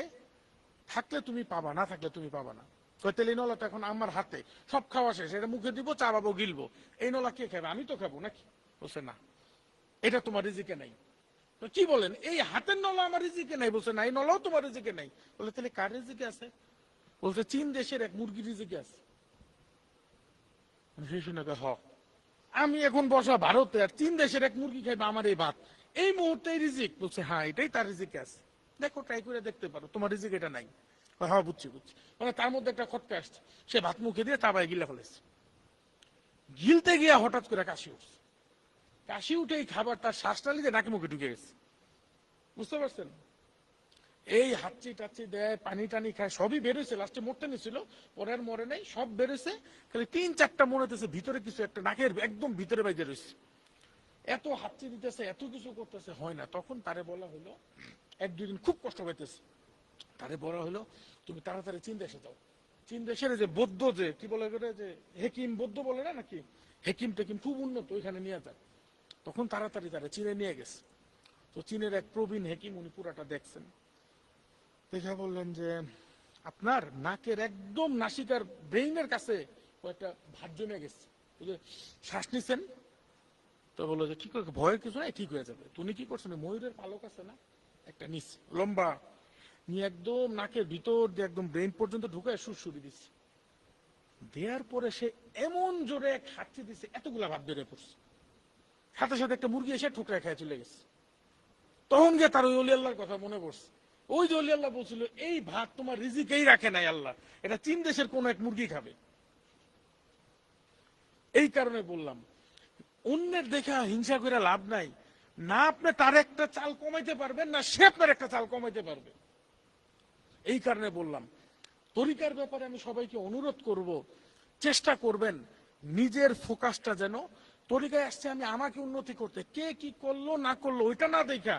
থাকলে তুমি পাবা, না থাকলে তুমি পাবা না। তাহলে এই নলাটা এখন আমার হাতে, সব খাওয়া শেষ, এটা মুখে দিব, চাবাবো, গিলবো, এই নলা কে খাবে? আমি তো খাবো নাকি? বলছে না, এটা তোমার রিজিকে নাই। তো কি বলেন, এই হাতের নলা আমার রিজিকে নাই? বলছে না, এই নলাও তোমার রিজিকে নাই। বলে তাহলে কার রিজিকে আছে? বলছে চীন দেশের এক মুরগির রিজিকে আছে। সেই শুনে হ, আমি এখন বসা ভারতে, আর চীন দেশের এক মুরগি খাইবে আমার এই ভাত, এই মুহূর্তে রিজিক? বলছে হ্যাঁ, এটাই তার রিজিকে আছে, দেখো ট্রাই করে দেখতে পারো, তোমার রিজিক এটা নাই। হ্যাঁ বুঝছি বুঝছি। মানে তার মধ্যে একটা খটকা আসছে, সে ভাত মুখে দিয়ে তাবায় গিলে ফেলেছে। গিলতে গিয়া হঠাৎ করে কাশি উঠছে। কাশি উঠে এই খাবার তার শ্বাসটালি দিয়ে নাকে মুখে ঢুকে গেছে। বুঝতে পারছেন? এই হাঁচি টাচ্ছি দেয়, পানি টানি খায়, সবই বেরোছে, লাস্টে মরতে নিছিল, পরে আর মরে নাই, সব বেরোছে, খালি 3-4টা মনে হতেছে ভিতরে কিছু একটা, নাকের একদম ভিতরে বাইরে রয়েছে। এত হাঁচি দিতেছে, এত কিছু করতেছে, হয় না। তখন তারে বলা হলো, 1-2 দিন খুব কষ্ট পাইতেছে, তারে বলা হলো তুমি তাড়াতাড়ি চীন দেশে যাও। চীন দেশের যে বৌদ্ধ, যে কি বলে যে হেকিম বৌদ্ধ বলে না নাকি, হেকিম টেকিম খুব উন্নত, ওইখানে নিয়ে যায়। তখন তাড়াতাড়ি তারা চীনে নিয়ে গেছে। তো চীনের এক প্রবীণ হেকিম, উনি পুরাটা দেখছেন, দেখে বললেন যে আপনার নাকের একদম নাসিকার ব্রেইনের কাছে কয়েকটা ভাত জমে গেছে, শ্বাস নিছেন? তো বললো যে ঠিক আছে, ভয়ের কিছু নাই, ঠিক হয়ে যাবে। তুমি কি করছেন, ময়ূরের পালক আছে না, একটা নিস লম্বা নিয়ে একদম নাকের ভিতর দিয়ে একদম ব্রেইন পর্যন্ত ঢুকায় সুরসুরি দিচ্ছে। দেওয়ার পরে সে এমন জোরে এক হাঁচি দিচ্ছে, এতগুলা ভাত বেড়ে পড়ছে, সাথে সাথে একটা মুরগি এসে ঠোকরা খেয়ে চলে গেছে। তখন গিয়ে তার ওই অলি আল্লাহর কথা মনে পড়ছে। ওই যে অলি আল্লাহ বলছিল এই ভাত তোমার রিজিকেই রাখে নাই আল্লাহ, এটা চীন দেশের কোন এক মুরগি খাবে। এই কারণে বললাম, অন্যের দেখা হিংসা করে লাভ নাই। না আপনি তার একটা চাল কমাইতে পারবেন, না সে আপনার একটা চাল কমাইতে পারবে। এই কারণে বললাম, তরিকার ব্যাপারে আমি সবাইকে অনুরোধ করব, চেষ্টা করবেন নিজের ফোকাসটা যেন, তরিকায় আসছে আমি আমাকে উন্নতি করতে, কে কি করলো না করলো ওইটা না দেখা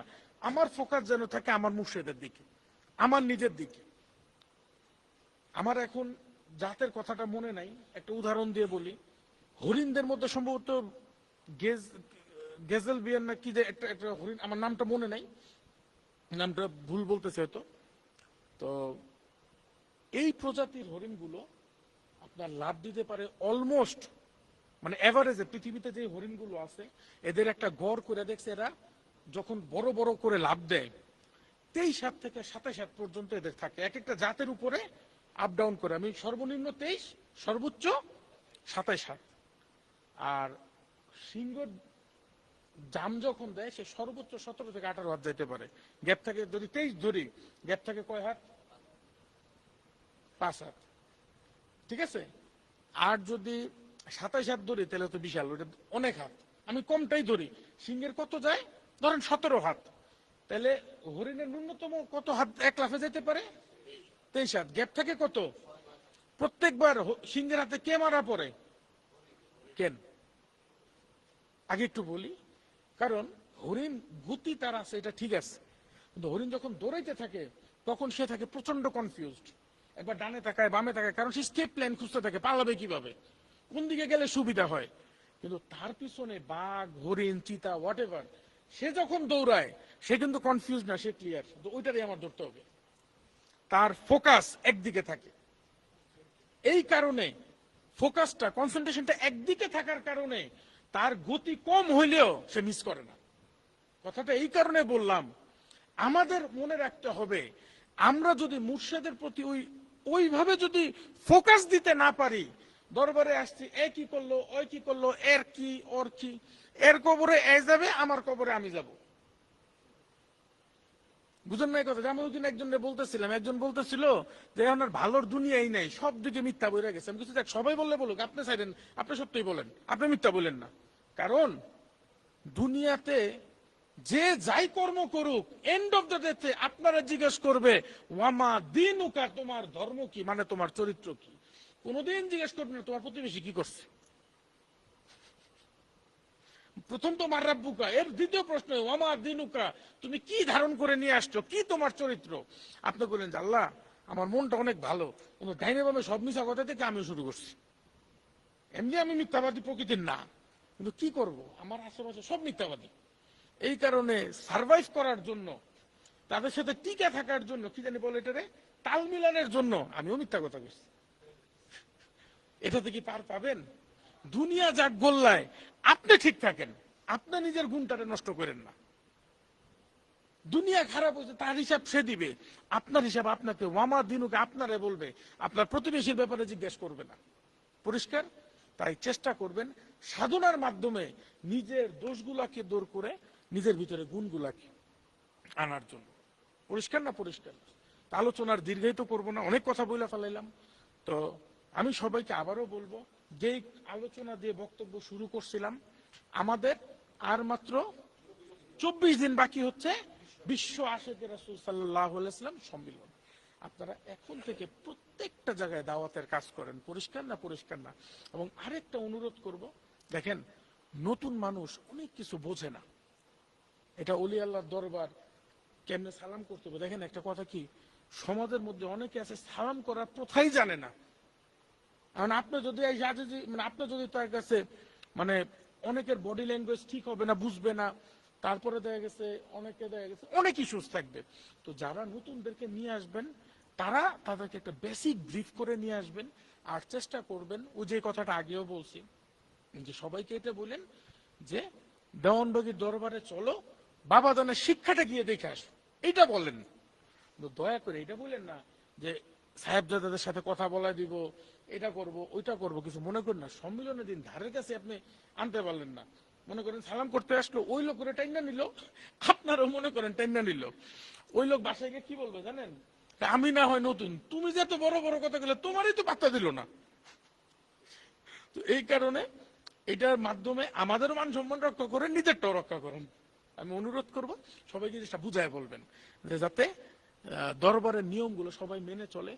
আমার ফোকাস যেন থাকে আমার মুর্শিদের দিকে, আমার নিজের দিকে। আমার এখন জাতের কথাটা মনে নাই, একটা উদাহরণ দিয়ে বলি। হরিণদের মধ্যে সম্ভবত গেজেল বিয়ার না কি যে একটা একটা হরিণ, আমার নামটা মনে নাই, নামটা ভুল বলতেছে হয়তো। তো এই প্রজাতির হরিণগুলো আপনার লাভ দিতে পারে অলমোস্ট, মানে এভারেজে পৃথিবীতে যে হরিণগুলো আছে এদের একটা গড় করে দেখছে, এরা যখন বড় বড় করে লাভ দেয় 23 হাত থেকে 27 হাত পর্যন্ত এদের থাকে, এক একটা জাতের উপরে আপ ডাউন করে। আমি সর্বনিম্ন 23, সর্বোচ্চ 27 হাত। আর সিংহ জাম যখন দেয় সে সর্বোচ্চ 17 থেকে 18 হাত যাইতে পারে। গ্যাপ থাকে, যদি 23 ধরি, গ্যাপ থাকে কয় হাত? 5 হাত, ঠিক আছে। আর যদি 27 হাত ধরি তাহলে তো বিশাল, ওটা অনেক হাত। আমি কমটাই ধরি, সিংহের কত যায় ধরেন 17 হাত, তাহলে হরিণের ন্যূনতম কত হাত এক লাফে যেতে পারে? 23 হাত। গ্যাপ থাকে কত? প্রত্যেকবার সিংহের হাতে কে মারা পড়ে? কেন? আগে একটু বলি, কারণ হরিণ গতি তার আছে, এটা ঠিক আছে, কিন্তু হরিণ যখন দৌড়াইতে থাকে তখন সে থাকে প্রচন্ড কনফিউজড, একবার ডানে তাকায় বামে তাকায়, কারণ সে স্টেপ প্ল্যান খুঁজতে থাকে, পালাবে কিভাবে, কোন দিকে গেলে সুবিধা হয়। কিন্তু তার পিছনে বাঘ, হরিণ, চিতা, হোয়াট এভার, সে যখন দৌড়ায় সে কিন্তু কনফিউজ না, সে ক্লিয়ার। তো ওইটারই আমার ধরতে হবে, তার ফোকাস একদিকে থাকে। এই কারণে ফোকাসটা, কনসেন্ট্রেশনটা একদিকে থাকার কারণে তার গতি কম হইলেও সে মিস করে না। কথাটা এই কারণে বললাম, আমাদের মনে রাখতে হবে, আমরা যদি মুর্শিদের প্রতি ওইভাবে যদি ফোকাস দিতে না পারি, দরবারে আসছি এ কি করলো, ওই কি করলো, এর কি ওর কি, এর কবরে এ যাবে, আমার কবরে আমি যাব, বুঝেন না এই কথা? আমি ওইদিন একজনের বলতেছিলাম, একজন বলতেছিল যে এখন আর ভালোর দুনিয়াই নাই, সব দিকে মিথ্যা বইরা গেছে। আমি কিছু দেখ, সবাই বললে বলুক, আপনি চাইলেন, আপনি সত্যিই বলেন, আপনি মিথ্যা বলেন না। কারণ দুনিয়াতে যে যাই কর্ম করুক, এন্ড অফ দ্য ডেতে আপনারা জিজ্ঞেস করবে ওয়ামা দিনুকা, তোমার ধর্ম কি, মানে তোমার চরিত্র কি। কোনোদিন জিজ্ঞেস করবে না তোমার প্রতিবেশী কি করছে। প্রথম তো মাররাব্বুকা, এর দ্বিতীয় প্রশ্ন ওয়ামা দিনুকা, তুমি কি ধারণ করে নিয়ে আসছো, কি তোমার চরিত্র। আপনি বললেন যে আল্লাহ আমার মনটা অনেক ভালো, কিন্তু ডাইনে বামে সব মিশা কথা থেকে আমিও শুরু করছি। এমনি আমি মিথ্যাবাদী প্রকৃতির না, কিন্তু কি করব, আমার আশেপাশে সব মিথ্যাবাদী। এই কারণে সার্ভাইভ করার জন্য, তাদের সাথে টিকে থাকার জন্য, কি জানি বলে এটারে, তাল মিলানের জন্য আমিও মিথ্যা কথা বলছি। এটাতে কি পার পাবেন? দুনিয়া যাক গোল্লায়, আপনি ঠিক থাকেন, আপনি নিজের গুণটারে নষ্ট করেন না। দুনিয়া খারাপ হয়েছে, তার হিসাব সে দিবে, আপনার হিসাব আপনাকে, ওয়ামা দিনুকে আপনারে বলবে, আপনার প্রতিবেশীর ব্যাপারে জিজ্ঞেস করবে না। পরিষ্কার? তাই চেষ্টা করবেন সাধনার মাধ্যমে নিজের দোষগুলাকে দূর করে নিজের ভিতরে গুণগুলাকে আনার জন্য। পরিষ্কার না? পরিষ্কার। আলোচনার দীর্ঘায়িত করবো না, অনেক কথা বলে ফেলাইলাম। তো আমি সবাইকে আবারও বলবো, যেই আলোচনা দিয়ে বক্তব্য শুরু করছিলাম, আমাদের আর মাত্র 24 দিন বাকি হচ্ছে বিশ্ব আশিকে রাসূল সাল্লাল্লাহু আলাইহি ওয়াসাল্লাম সম্মেলন। আপনারা এখন থেকে প্রত্যেকটা জায়গায় দাওয়াতের কাজ করেন। পরিষ্কার না? পরিষ্কার না? এবং আরেকটা অনুরোধ করব, দেখেন নতুন মানুষ অনেক কিছু বোঝে না, এটা ওলি আল্লাহর দরবার, কেমনে সালাম করতে হবে। দেখেন একটা কথা কি, সমাজের মধ্যে অনেকে আছে সালাম করার প্রথাই জানে না। কারণ আপনি যদি মানে আপনি যদি তার কাছে, মানে অনেকের বডি ল্যাঙ্গুয়েজ ঠিক হবে না, বুঝবে না, তারপরে দেখা গেছে অনেক ইস্যুস থাকবে। তো যারা নতুনদেরকে নিয়ে আসবেন, তারা তাদেরকে একটা বেসিক ব্রিফ করে নিয়ে আসবেন। আর চেষ্টা করবেন, ও যে কথাটা আগেও বলছি, যে সবাইকে এটা বলেন যে দেওয়ানবাগির দরবারে চলো, বাবাদানের শিক্ষাটা গিয়ে দেখে আসো, এইটা বলেন। দয়া করে এটা বলেন না যে সাহেবজাদাদের সাথে কথা বলা দিব, এটা করব ওইটা করব, কিছু মনে করেন না। সম্মেলনের দিন ধারের কাছে আপনি আনতে পারলেন না, মনে করেন সালাম করতে আসলো, ওই লোক করে টাইনা নিল, আপনারও মনে করেন টাইনা নিল। ওই লোক বাসায় গিয়ে কি বলবে জানেন? আমি না হয় নতুন, তুমি যে এত বড় বড় কথা বলে, তোমারই তো পাত্তা দিল না। তো এই কারণে এটার মাধ্যমে আমাদের মান সম্মান রক্ষা করেন, নিজেরটাও রক্ষা করেন। আমি অনুরোধ করব সবাইকে যেটা বুঝায় বলবেন, যে যাতে দরবারের নিয়মগুলো সবাই মেনে চলে।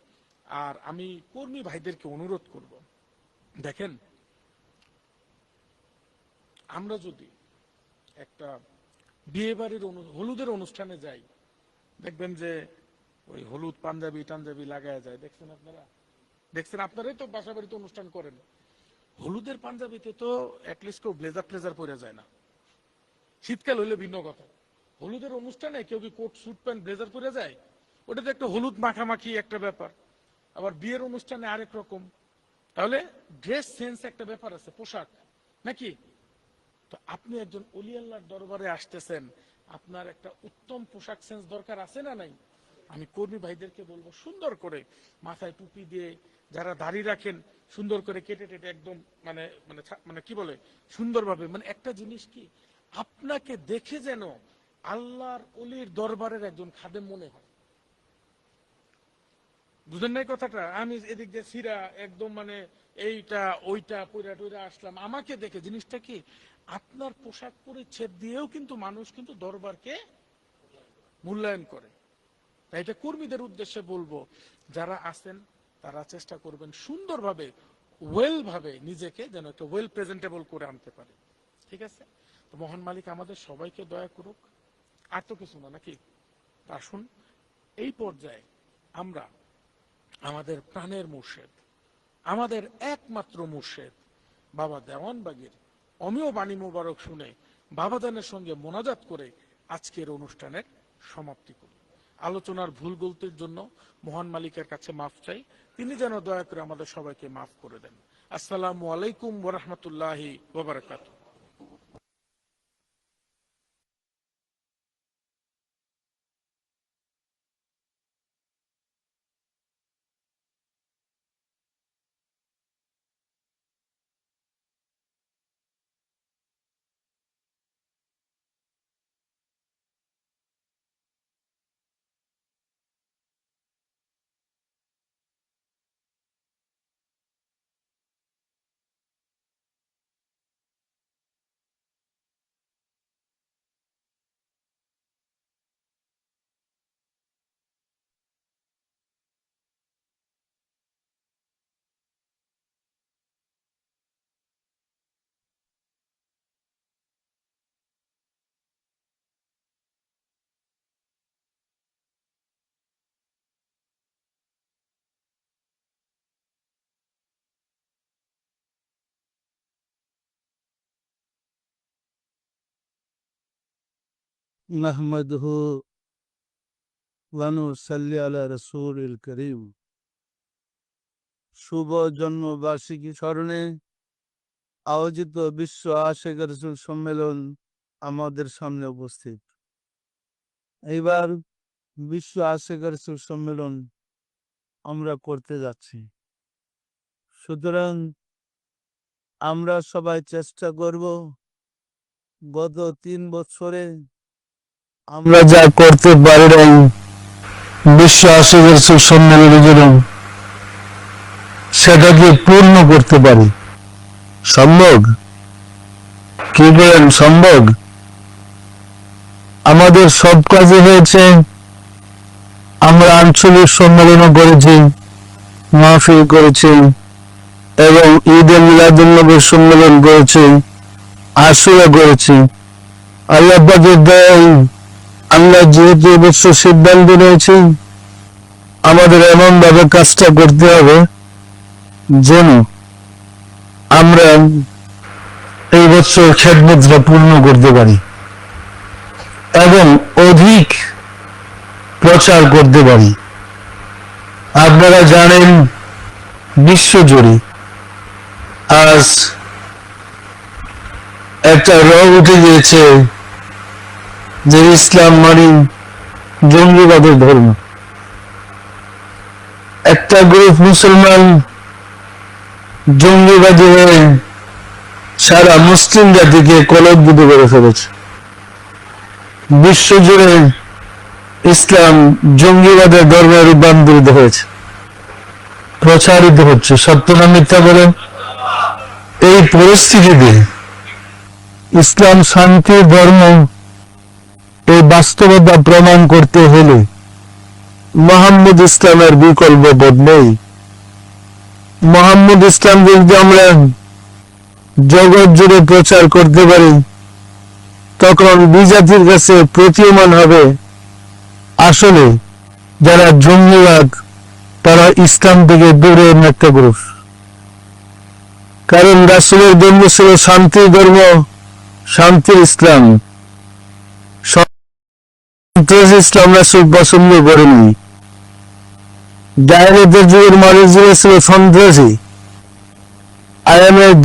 আর আমি কর্মী ভাইদেরকে অনুরোধ করব, দেখেন আমরা যদি একটা বিয়ে বাড়ির হলুদের অনুষ্ঠানে যাই, দেখবেন যে ওই হলুদ পাঞ্জাবি টাঞ্জাবি লাগায় যায়, দেখছেন আপনারা? দেখছেন? আপনারাই তো বাসা বাড়িতে অনুষ্ঠান করেন, হলুদের পাঞ্জাবিতে তো অ্যাটলিস্ট কেউ ব্লেজার ট্লেজার পরে যায় না। শীতকাল হইলে ভিন্ন কথা, হলুদের অনুষ্ঠানে কেউ কি কোট স্যুট প্যান্ট ব্লেজার পরে যায়? ওটা তো একটা হলুদ মাখামাখি একটা ব্যাপার। আবার বিয়ের অনুষ্ঠানে আরেক রকম। তাহলে ড্রেস সেন্স একটা ব্যাপার আছে, পোশাক নাকি? তো আপনি একজন ওলি আল্লাহর দরবারে আসতেছেন, আপনার একটা উত্তম পোশাক সেন্স দরকার আছে না নাই? আমি কর্মী ভাইদেরকে বলবো সুন্দর করে মাথায় টুপি দিয়ে, যারা দাড়ি রাখেন সুন্দর করে কেটে টেটে একদম মানে মানে মানে কি বলে সুন্দরভাবে, মানে একটা জিনিস কি, আপনাকে দেখে যেন আল্লাহর ওলির দরবারের একজন খাদেম মনে হয়। বুঝেন নাই কথাটা? আমি এদিক দিয়ে সিরা একদম মানে এইটা ওইটা পইরা টইরা আসলাম, আমাকে দেখে জিনিসটা কি আপনার পোশাক পরিচ্ছদ দিয়েও কিন্তু মানুষ কিন্তু দরবারকে মূল্যায়ন করে। তাই এটা কর্মীদের উদ্দেশ্যে বলবো, যারা আছেন তারা চেষ্টা করবেন সুন্দরভাবে ওয়েল ভাবে নিজেকে যেন একটা ওয়েল প্রেজেন্টেবল করে আনতে পারে। ঠিক আছে? তো মহান মালিক আমাদের সবাইকে দয়া করুক। আর তো কিছু না নাকি? আসুন এই পর্যায়ে আমরা আমাদের প্রাণের মুর্শেদ, আমাদের একমাত্র মুর্শেদ বাবা দেওয়ানবাগীর অমীয় বাণী মোবারক শুনে বাবাদানের সঙ্গে মোনাজাত করে আজকের অনুষ্ঠানের সমাপ্তি করি। আলোচনার ভুল গলতির জন্য মহান মালিকের কাছে মাফ চাই, তিনি যেন দয়া করে আমাদের সবাইকে মাফ করে দেন। আসসালামু আলাইকুম ওয়া রাহমাতুল্লাহি ওয়া বারাকাতুহু। নাহমাদুহু ওয়া নুসাল্লি আলা রাসূলিল কারীম। শুভ জন্মবার্ষিকী স্মরণে আয়োজিত বিশ্ব আশিক রাসূল সম্মেলন আমাদের সামনে উপস্থিত। এইবার বিশ্ব আশিক রাসূল সম্মেলন আমরা করতে যাচ্ছি। সুতরাং আমরা সবাই চেষ্টা করব গত 3 বছরে আমরা যা করতে পারি নাই বিশ্ব আশিক রাসূল সম্মেলনের জন্য সেটাকে পূর্ণ করতে পারি। সম্ভব? কি বলেন, সম্ভব? আমাদের সব কাজে হয়েছে। আমরা আঞ্চলিক সম্মেলনও করেছি, মাহফিল করেছি এবং ঈদ এ মিলাদুন্নবীর সম্মেলন করেছি, আশুরা করেছি। আল্লাহ পাকের দয়ায় আমরা যেহেতু এবছর সিদ্ধান্ত নিয়েছি আমাদের এমন ভাবে কাজটা করতে হবে যেন আমরা এই বছর খেদমতটা পূর্ণ করতে পারি এবং অধিক প্রচার করতে পারি। আপনারা জানেন বিশ্বজুড়ে আজ একটা রোগ উঠে গিয়েছে যে ইসলাম মানে জঙ্গিবাদের ধর্ম। একটা গ্রুপ মুসলমান জঙ্গিবাদী হয়ে সারা মুসলিম জাতিকে কলঙ্কিত করে ফেলেছে। বিশ্বজুড়ে ইসলাম জঙ্গিবাদের ধর্মে রূপান্তরিত হয়েছে, প্রচারিত হচ্ছে। সত্য না মিথ্যা বলেন? এই পরিস্থিতিতে ইসলাম শান্তির ধর্ম, এই বাস্তবতা প্রমাণ করতে হলে মুহাম্মদ ইসলামের বিকল্প পথ নেই। মুহাম্মদ ইসলাম যদি আমরা জগৎ জুড়ে প্রচার করতে পারি তখন বিজাতির কাছে প্রতীয়মান হবে আসলে যারা জঙ্গিবাদ তারা ইসলাম থেকে দূরে একটা গ্রুপ। কারণ রাসূলের ধর্ম ছিল শান্তির ধর্ম, শান্তির ইসলাম। সন্ত্রাসী ইসলাম রাসূল পছন্দ করেননি। জাহেলিয়াতের যুগের মানুষগুলো ছিল সন্ত্রাসী।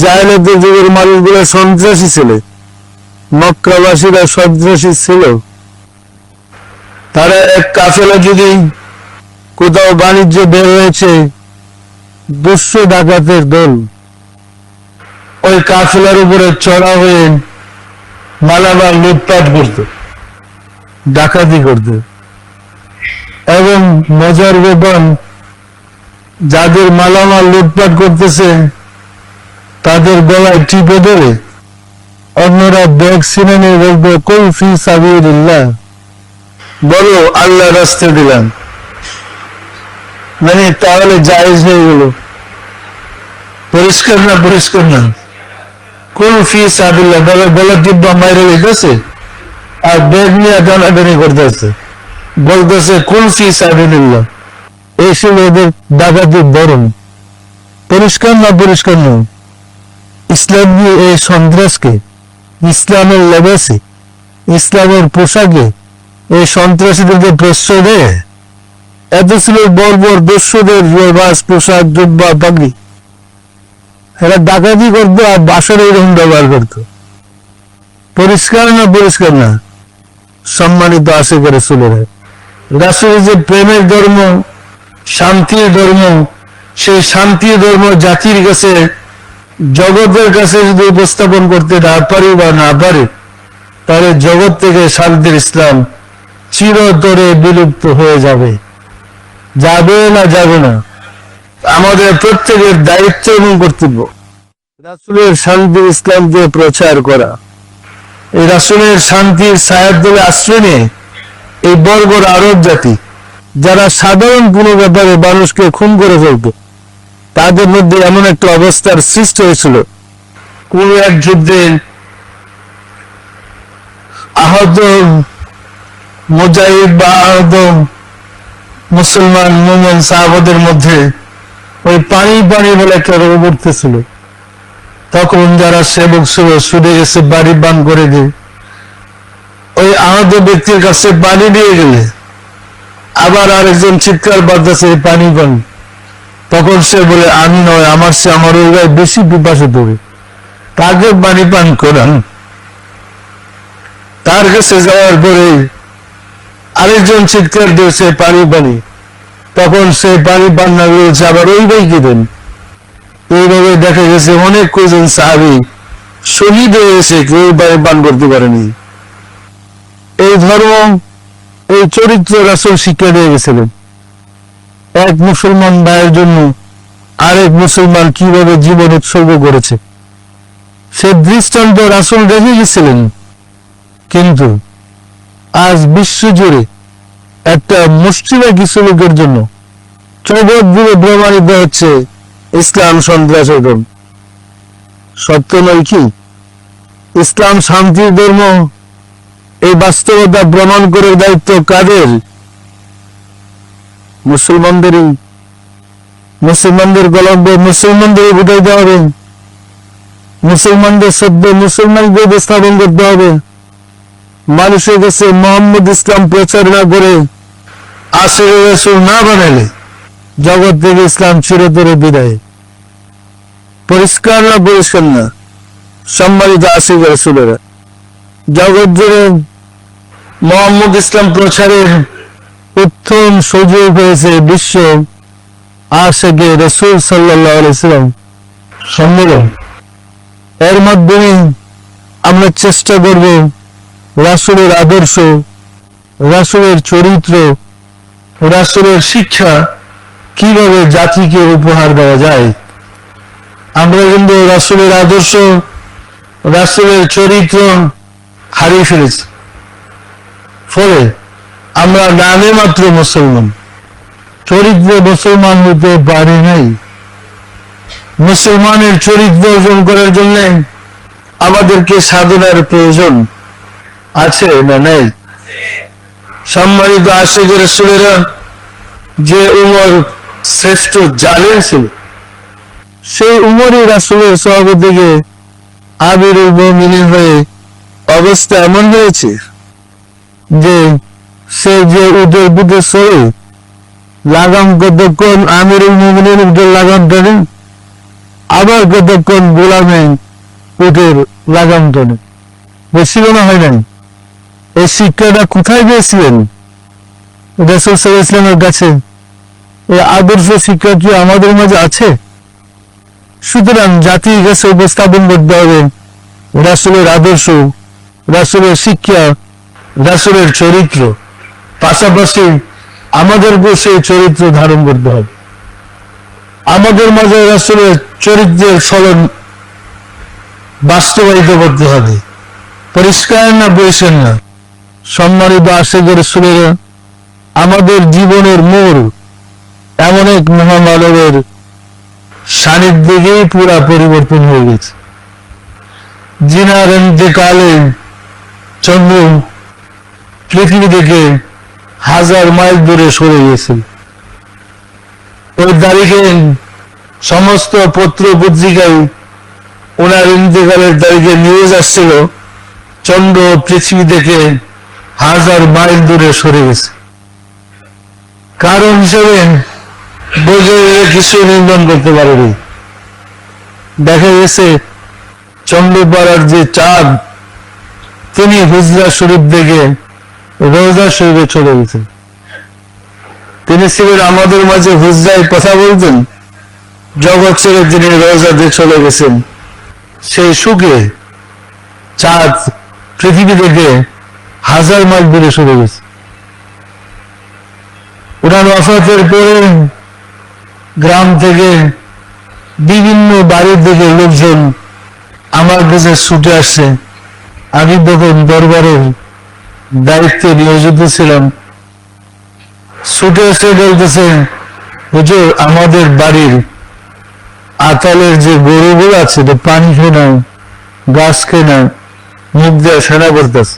জাহেলিয়াতের যুগের মানুষগুলো সন্ত্রাসী ছিল, মক্কাবাসীরা সন্ত্রাসী ছিল। তারা এক কাফেলা যদি কোথাও বাণিজ্য বের হয়েছে, দুঃস্ব ডাকাতের দল ওই কাফেলার উপরে চড়া হয়ে মালামাল লুটপাট করত, ডাকাতি করত। এবং মজার ব্যাপার, যাদের মালামাল লুটপাট করতেছে তাদের গলায় টিপে ধরে অন্যরা ব্যাগ ছিনে নিয়ে বলবে কুল ফি সাবিলিল্লাহ, বলো আল্লাহ রাস্তা দিলাম, মানে তাহলে জায়েজ হয়ে গেল। পরিষ্কার না? পরিষ্কার না? কুল ফি সাবিলিল্লাহ বলে গলা টিপা মাইরে লেগেছে আর ব্যাগ নিয়ে টানাটানি করতেছে, বলতেছে কুল ফি সাবিলিল্লাহ। এই ছিল ওদের ডাকাতির ধরন। পরিষ্কার না? পরিষ্কার না? ইসলাম নিয়ে এই সন্ত্রাসকে ইসলামের লেবাসে, ইসলামের পোশাকে এই সন্ত্রাসীদেরকে প্রশ্রয় দেয়। এত ছিল বর্বর দস্যুদের লেবাস, পোশাক, জুব্বা, পাগড়ি। এরা ডাকাতি করতো আর বাসর এরকম ব্যবহার করতো। পরিষ্কার না? পরিষ্কার না? সম্মানিত আশিক রাসূলেরা, রাসূলের যে প্রেমের ধর্ম, শান্তির ধর্ম, সেই শান্তির ধর্ম জাতির কাছে, জগতের কাছে যদি উপস্থাপন করতে না পারি বা না পারে, তাহলে জগৎ থেকে শান্তির ইসলাম চিরতরে বিলুপ্ত হয়ে যাবে। যাবে না? যাবে না? আমাদের প্রত্যেকের দায়িত্ব এবং কর্তব্য রাসূলের শান্তির ইসলামকে প্রচার করা। এই রাসূলের শান্তির ছায়ার তলে আশ্রয় নিয়ে এই বর্বর আরব জাতি, যারা সাধারণ কোনো ব্যাপারে মানুষকে খুন করে ফেলত, তাদের মধ্যে এমন একটা অবস্থার সৃষ্টি হয়েছিল, কোন এক যুদ্ধে আহত মুজাহিদ বা আহত মুসলমান মুমিন সাহাবাদের মধ্যে ওই পানি পানি বলে একটা রোগ উঠতেছিল। তখন যারা সেবক ছিল ছুটে গেছে বাড়ি বান করে দিয়ে ওই আহত ব্যক্তির কাছে পানি দিয়ে গেলে আবার আরেকজন চিৎকার বাজতেছে পানি পানি। তখন সে বলে আমি নয়, আমার ওই গায়ে বেশি পিপাসিত হবে, তাকে পানি পান করান। তার কাছে যাওয়ার পরে আরেকজন চিৎকার দিয়েছে পানি পানি। তখন সে পানি পান না করেছে, আবার ওই ভাইকে দেন। এইভাবে দেখা গেছে অনেক কজন সাহাবী শহীদ হয়েছে, কেউ পানি পান করতে পারেনি। এই ধর্ম, এই চরিত্র রাসূল শিক্ষা দিয়ে গেছিলেন। এক মুসলমান ভাইয়ের জন্য আরেক মুসলমান কিভাবে জীবন উৎসর্গ করেছে সে দৃষ্টান্ত রাসূল রেখে গেছিলেন। কিন্তু আজ বিশ্ব জুড়ে একটা মুষ্টিমেয় কিছু লোকের জন্য জগৎ জুড়ে প্রমাণিত হচ্ছে ইসলাম সন্ত্রাসের ধর্ম। সত্য নয় কি? ইসলাম শান্তির ধর্ম। এই বাস্তবতা প্রমাণ করে দায়িত্ব কাদের? মুসলমানদেরই। মুসলমানদের গল্প মুসলমানদের বুঝাইতে হবে, মুসলমানদের শব্দ মুসলমানকে উপস্থাপন করতে হবে। মানুষের কাছে মোহাম্মদ ইসলাম প্রচার না করে আশিক রাসূল না বানালে জগৎ থেকে ইসলাম চিরতরে বিদায়। পরিষ্কার না? পরিষ্কার না? সম্মানিত আশিক রাসূলেরা, জগৎ জুড়ে মোহাম্মদ ইসলাম প্রচারের উত্তম সুযোগ হয়েছে বিশ্ব আশিকে রাসূল সাল্লাল্লাহু আলাইহি ওয়াসাল্লাম সম্মেলন। এর মাধ্যমে আমরা চেষ্টা করব রাসূলের আদর্শ, রাসূলের চরিত্র, রাসূলের শিক্ষা কিভাবে জাতিকে উপহার দেওয়া যায়। আমরা কিন্তু রাসূলের আদর্শ, রাসূলের চরিত্র হারিয়ে ফেলেছি। ফলে আমরা নামে মাত্র মুসলমান, চরিত্রে মুসলমান হতে পারি নাই। মুসলমানের চরিত্র অর্জন করার জন্য আমাদেরকে সাধনার প্রয়োজন আছে না নাই? সম্মানিত আশিক রাসূলেরা, যে উমর শ্রেষ্ঠ জালেম ছিল, সেই উমরই রাসূলের সহবত থেকে আমিরুল মুমিনিন হয়ে অবস্থা এমন হয়েছে যে সে যে উটের পিঠে চড়ে লাগাম কতক্ষণ আমিরুল মুমিনিন উটের লাগাম টানেন, আবার কতক্ষণ গোলামে উটের লাগাম টানে। বেশিও না হয় নাই। এই শিক্ষাটা কোথায় পেয়েছিলেন? রাসূল সাল্লাল্লাহু আলাইহি ওয়াসাল্লামের কাছে। এই আদর্শ শিক্ষা কি আমাদের মাঝে আছে? সুতরাং জাতির কাছে উপস্থাপন করতে হবে রাসূলের আদর্শ, রাসূলের শিক্ষা, রাসূলের আমাদের মাঝে রাসূলের চরিত্রের ফলন বাস্তবায়িত করতে হবে। পরিষ্কার না পরিষ্কার না? সম্মানিত আশিকের রাসূলেরা, আমাদের জীবনের মোড় এমন এক মহামানবের সান্নিধ্যেই পুরা পরিবর্তন হয়ে গেছে, যিনার ইন্তেকালে চন্দ্র পৃথিবী থেকে 1000 মাইল দূরে সরে গেছে। ওই তারিখে সমস্ত পত্র পত্রিকায় ওনার ইন্তেকালের তারিখে নিউজ আসছিল চন্দ্র পৃথিবী থেকে 1000 মাইল দূরে সরে গেছে। কারণ হিসেবে বোঝে কিছু নির্মাণ করতে পারেনি। দেখা গেছে চন্দ্রপাড়ার যে চাঁদ, তিনি হুজরা শরীফ থেকে রোজা শরীফে চলে গেছেন। তিনি ছিলেন আমাদের মাঝে হুজরায় কথা বলতেন, জগৎ ছেড়ে তিনি রোজাতে চলে গেছেন। সেই সুখে চাঁদ পৃথিবী থেকে 1000 মাইল দূরে সরে গেছে। ওনার ওয়াফাতের পরে গ্রাম থেকে বিভিন্ন বাড়ির থেকে লোকজন আমার কাছে ছুটে আসছে। আমি তখন দরবারের দায়িত্বে নিয়োজিত ছিলাম। ছুটে এসে বলতেছে, হুজুর, আমাদের বাড়ির আতালের যে গরুগুলো আছে পানি খেয়ে না, গাছ খেয়ে না, মুখ দিয়ে সেনা করতেছে।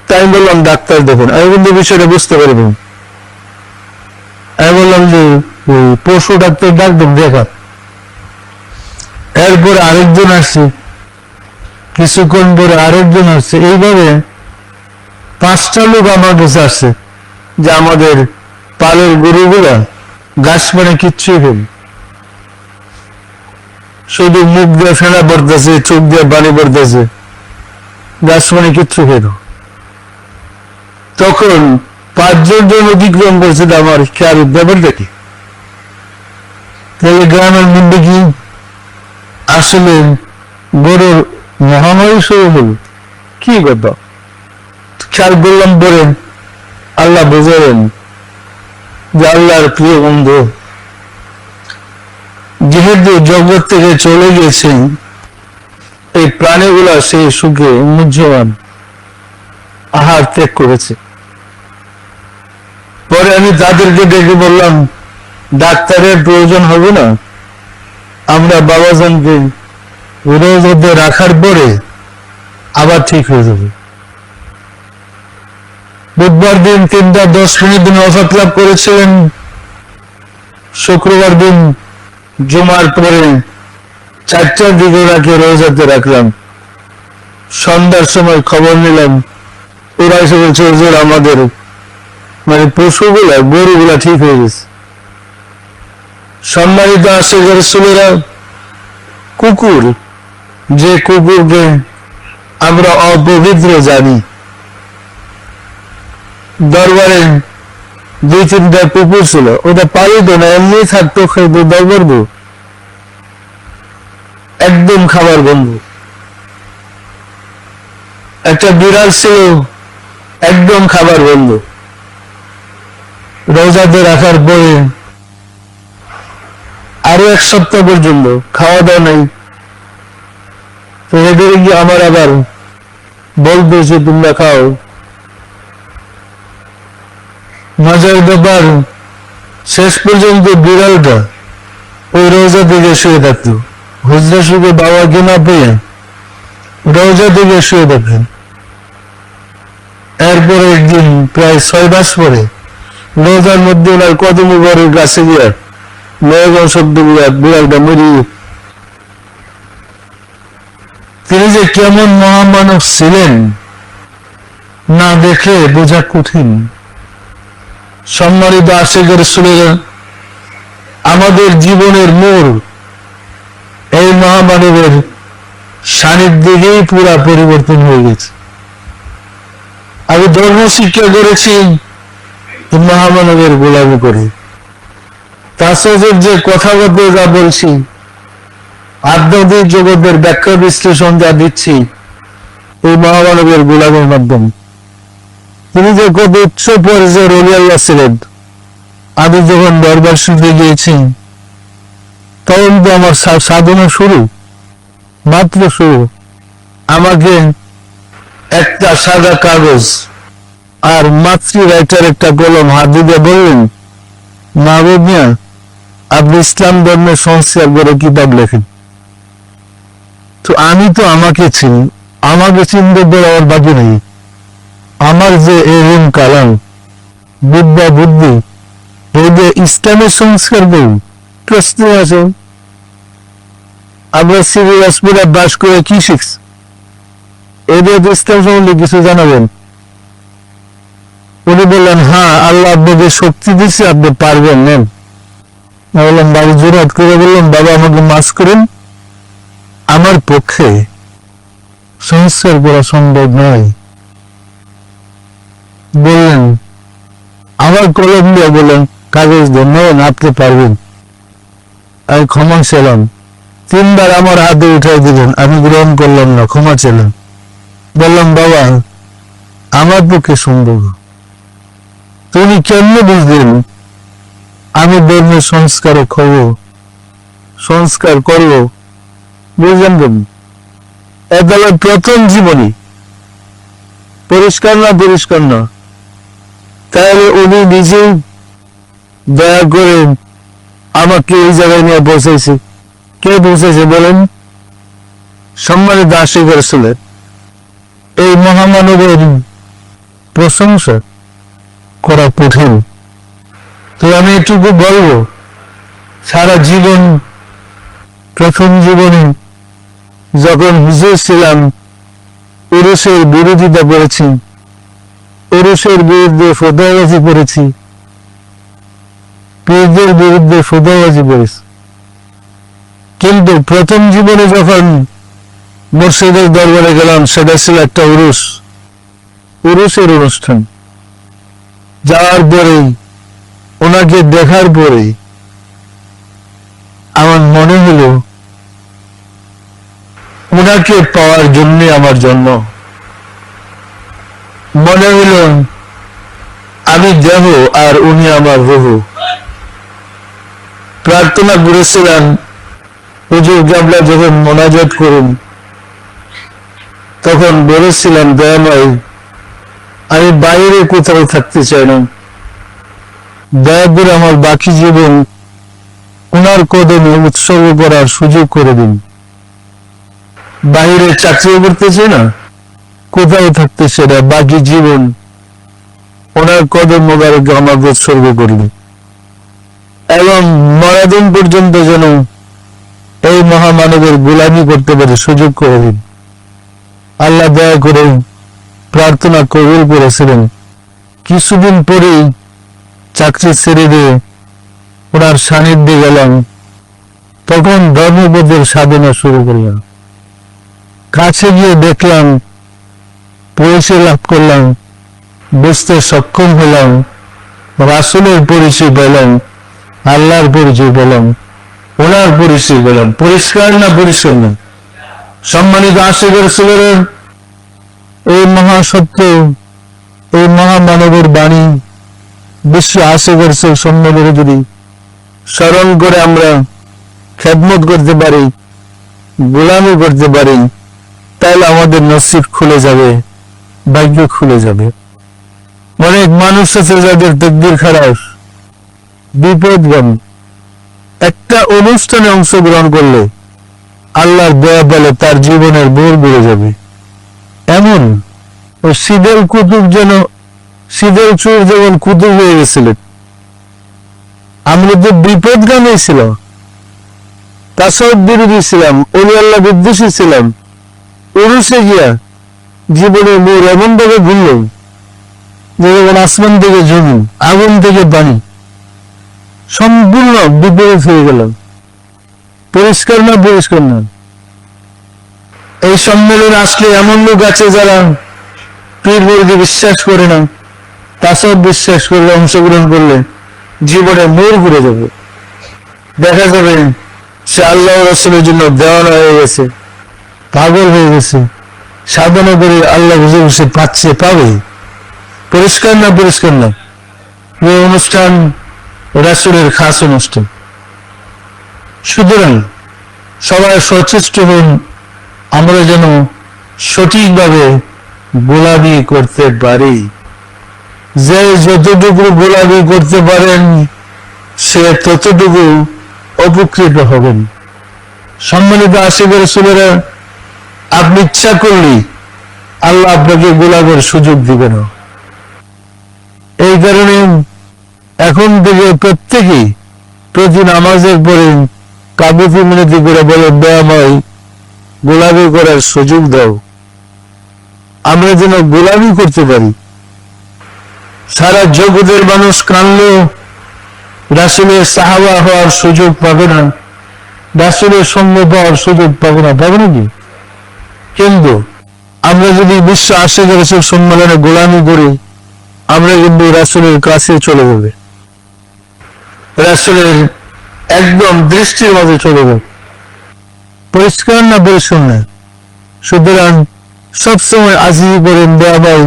তাই বললাম, ডাক্তার দেখুন। আমি কিন্তু বিষয়টা বুঝতে পারবো। আমি বললাম যে পশু ডাক্তার ডাকবেন, দেখা। এরপরে আরেকজন আসছে, কিছুক্ষণ পরে আরেকজন আসছে। এইভাবে 5টা লোক আমার কাছে আসছে যে আমাদের পালের গরুগুলা ঘাস মানে কিচ্ছু খেল, শুধু মুখ দিয়ে ফেনা পড়তেছে, চোখ দিয়ে পানি পড়তেছে, ঘাস মানে কিচ্ছু খেল। তখন 5 জন অতিক্রম করছে আমার খেয়াল ব্যাপার দেখি। তাহলে গ্রামের মধ্যে কি আসলে গরুর মহামারী শুরু হল? কি কথা খেয়াল করলাম। পরে আল্লাহ বুঝালেন যে আল্লাহর প্রিয় বন্ধু যেহেতু জগৎ থেকে চলে গেছে, এই প্রাণীগুলা সেই সুখে উন্মুজ্জমান আহার ত্যাগ করেছে। পরে আমি তাদেরকে ডেকে বললাম, ডাক্তারের প্রয়োজন হবে না, আমরা বাবাজানকে রোজে রাখার পরে আবার ঠিক হয়ে যাবে। বুধবার দিন 3:10 দিন ওয়াফাত লাভ করেছিলেন। শুক্রবার দিন জুমার পরে 4টার দিকে ওনাকে রোজাতে রাখলাম। সন্ধ্যার সময় খবর নিলাম, ওরা এসে বলছে, হুজুর, আমাদের মানে পশুগুলা গরুগুলা ঠিক হয়ে গেছে। সম্মানিত আশিকের রাসূলেরা, কুকুর, যে কুকুরকে আমরা অপবিত্র জানি, দরবারে 2-3টা কুকুর ছিল, ওটা পালিত না, এমনি থাকতো, খাইতো দরবার বউ, একদম খাবার বন্ধু। একটা বিড়াল ছিল, একদম খাবার বন্ধু। রোজাতে রাখার পরে আরো 1 সপ্তাহ পর্যন্ত খাওয়া দাওয়া নেই। তো এদের গিয়ে আমার আবার বলবে যে তোমরা খাও। মজার ব্যাপার, শেষ পর্যন্ত বিড়ালটা ওই রোজা থেকে শুয়ে থাকতো। হুজরা শুকে বাবাকে না পেয়ে রোজা থেকে শুয়ে থাকতেন। এরপরে একদিন প্রায় 6 মাস পরে রোজার মধ্যে ওনার কদম ঘরের কাছে গিয়ে মেয়েগঞ্জ শব্দ বিড়ালটা মরিয়ে। তিনি যে কেমন মহামানব ছিলেন না দেখে বোঝা কঠিন। সম্মানিত আশিকের রাসূলেরা, আমাদের জীবনের মোড় এই মহামানবের সান্নিধ্যেই পুরা পরিবর্তন হয়ে গেছে। আমি ধর্ম শিক্ষা করেছি মহামানবের গোলামি করে। তাসওয়ুফের যে কথাবার্তা যা বলছি, আধ্যাত্মিক জগতের ব্যাখ্যা বিশ্লেষণ যা দিচ্ছি, এই মহামানবের গোলামের মাধ্যমে। তিনি যে কত উচ্চ পর্যায়ের ওলি আল্লাহ ছিলেন, আমি যখন দরবার শুনতে গিয়েছি তখন তো আমার সাধনা শুরু, মাত্র শুরু। আমাকে একটা সাদা কাগজ আর মাতৃ রাইটার একটা কলম হাত দিয়ে বললেন, মাহবুব মিয়া, আপনি ইসলাম ধর্মের সংস্কার করে কিতাব লেখেন। তো আমি তো আমাকে চিনি, আমাকে চিনতে বলে আমার বাকি নেই। আমার যে এরম কালাম, বিদ্যা বুদ্ধি, এই যে ইসলামের সংস্কার করি, প্রশ্ন আছে। আমরা সিভিল হসপিটাল বাস করে কি শিখছি? এদের ইসলাম সম্বন্ধে কিছু জানাবেন? উনি বললেন, হ্যাঁ, আল্লাহ আপনাকে শক্তি দিচ্ছে, আপনি পারবেন, নেন। বললাম, বাবু জোরাত করে বললাম, বাবা আমাকে মাফ করেন, আমার পক্ষে সংস্কার করা সম্ভব নয়। বললেন, আমার কলম দিয়ে বললেন, কাগজ দেন, নেন, আপনি পারবেন। আমি ক্ষমা চাইলাম। 3 বার আমার হাতে উঠাই দিলেন, আমি গ্রহণ করলাম না, ক্ষমা চাইলাম। বললাম, বাবা আমার পক্ষে সম্ভব। তুমি কেমনে বুঝলেন আমি ধর্মের সংস্কারক হব, সংস্কার করব? বুঝলেন কেমন? এদালত প্রথম জীবনী পরিষ্কার না, পরিষ্কার না? তাহলে উনি নিজেই দয়া করে আমাকে এই জায়গায় নিয়ে পৌঁছাইছে। কে পৌঁছেছে বলেন? সম্মানিত আশিক রাসূলের এই মহামানবের প্রশংসা করা কঠিন। তো আমি এটুকু বলবো, সারা জীবন, প্রথম জীবনে যখন হুজুর ছিলাম, পুরুষের বিরোধিতা করেছি, পুরুষের বিরুদ্ধে ফতোয়াবাজি করেছি, পীরদের বিরুদ্ধে ফতোয়াবাজি করেছি। কিন্তু প্রথম জীবনে যখন মুর্শিদের দরবারে গেলাম, সেটা ছিল একটা উরুসের অনুষ্ঠান। যাওয়ার পরে, ওনাকে দেখার পরে আমার মনে হলো ওনাকে পাওয়ার জন্য আমার জন্ম। মনে হলো আমি দেহ আর উনি আমার রূহ। প্রার্থনা করেছিলাম, হুজুর কেবলা যখন মোনাজাত করুন তখন বলেছিলাম, দয়াময় আমি বাইরে কোথাও থাকতে চাই না, দয়া করে আমার বাকি জীবন ওনার কদমে উৎসর্গ করার সুযোগ করে দিন। বাইরে চাকরিও করতে চাই না, কোথাও থাকতে চাই না, বাকি জীবন ওনার কদম মোবারকে আমাকে উৎসর্গ করবে এবং মরাদিন পর্যন্ত যেন এই মহামানবের গোলামি করতে পারে সুযোগ করে দিন। আল্লাহ দয়া করে প্রার্থনা কবুল করেছিলেন। কিছুদিন পরেই চাকরি ছেড়ে দিয়ে ওনার সান্নিধ্যে গেলাম। তখন ধর্মবোধের সাধনা শুরু করলাম। কাছে গিয়ে দেখলাম, পরিচয় লাভ করলাম, বুঝতে সক্ষম হলাম, রাসূলের পরিচয় পেলাম, আল্লাহর পরিচয় পেলাম, ওনার পরিচয় পেলাম। পরিষ্কার না, পরিষ্কার না? সম্মানিত আশিক রাসূলের এই মহাসত্য, এই মহামানবের বাণী বিশ্ব আশিক রাসূল সম্মানের যদি স্মরণ করে আমরা খেদমত করতে পারি, গোলামি করতে পারি, তাহলে আমাদের নসিব খুলে যাবে, ভাগ্য খুলে যাবে। অনেক মানুষ আছে যাদের তাকদীর খারাপ, বিপদগামী। একটা অনুষ্ঠানে অংশগ্রহণ করলে আল্লাহর দয়া বলে তার জীবনের বোর বেড়ে যাবে। এমন ও সিদেল কুতুব যেন, সিদেল চোর যেমন কুতুব হয়ে গেছিলেন। আমরা যে বিপদগামী ছিল, তাসাউফ বিরোধী ছিলাম, ওলি আল্লাহ বিদ্বেষী ছিলাম, উরুসে গিয়া জীবনের মোড় এমন ভাবে ঘুরল যে যেমন আসমান থেকে জমি, আগুন থেকে পানি, সম্পূর্ণ বিপরীত হয়ে গেলাম। পরিষ্কার না, পরিষ্কার না? এই সম্মেলন আসলে এমন লোক আছে যারা পীর মুরিদে বিশ্বাস করে না, তাসাউফ বিশ্বাস করলে, অংশগ্রহণ করলে জীবনে মোড় ঘুরে যাবে। দেখা যাবে সে আল্লাহ রাসূলের জন্য দেওয়ানা হয়ে গেছে, পাগল হয়ে গেছে, সাধনা করে আল্লাহ বুঝে বসে পাচ্ছে, পাবে। পরিষ্কার না, পরিষ্কার না? এই অনুষ্ঠান রাসূলের খাস অনুষ্ঠান। সুতরাং সবাই সচেষ্ট হন, আমরা যেন সঠিকভাবে গোলামি করতে পারি। যে যতটুকু গোলামি করতে পারেন সে ততটুকু উপকৃত হবেন। সম্মানিত আশিকের রাসূলেরা, আপনি ইচ্ছা করলেই আল্লাহ আপনাকে গোলামের সুযোগ দিবে না। এই কারণে এখন থেকে প্রত্যেকেই প্রতি নামাজের পরে কাবুতি মিনতি করে বলে, দয়াময় গোলামি করার সুযোগ দাও, আমরা যেন গোলামি করতে পারি। সারা জগতের মানুষ কানলেও রাসূলের সাহাবা হওয়ার সুযোগ পাবে না, রাসূলের সঙ্গ পাওয়ার সুযোগ পাবে না, পাবে নাকি? কিন্তু আমরা যদি বিশ্ব আশিক রাসূল সম্মেলনে গোলামি করি, আমরা কিন্তু রাসূলের কাছে চলে যাবে, রাসূলের একদম দৃষ্টির মাঝে চলে যাবে। পরিষ্কার না পরিচ্ছন্ন? সুতরাং সবসময় আজিজি করেন, দয়াময়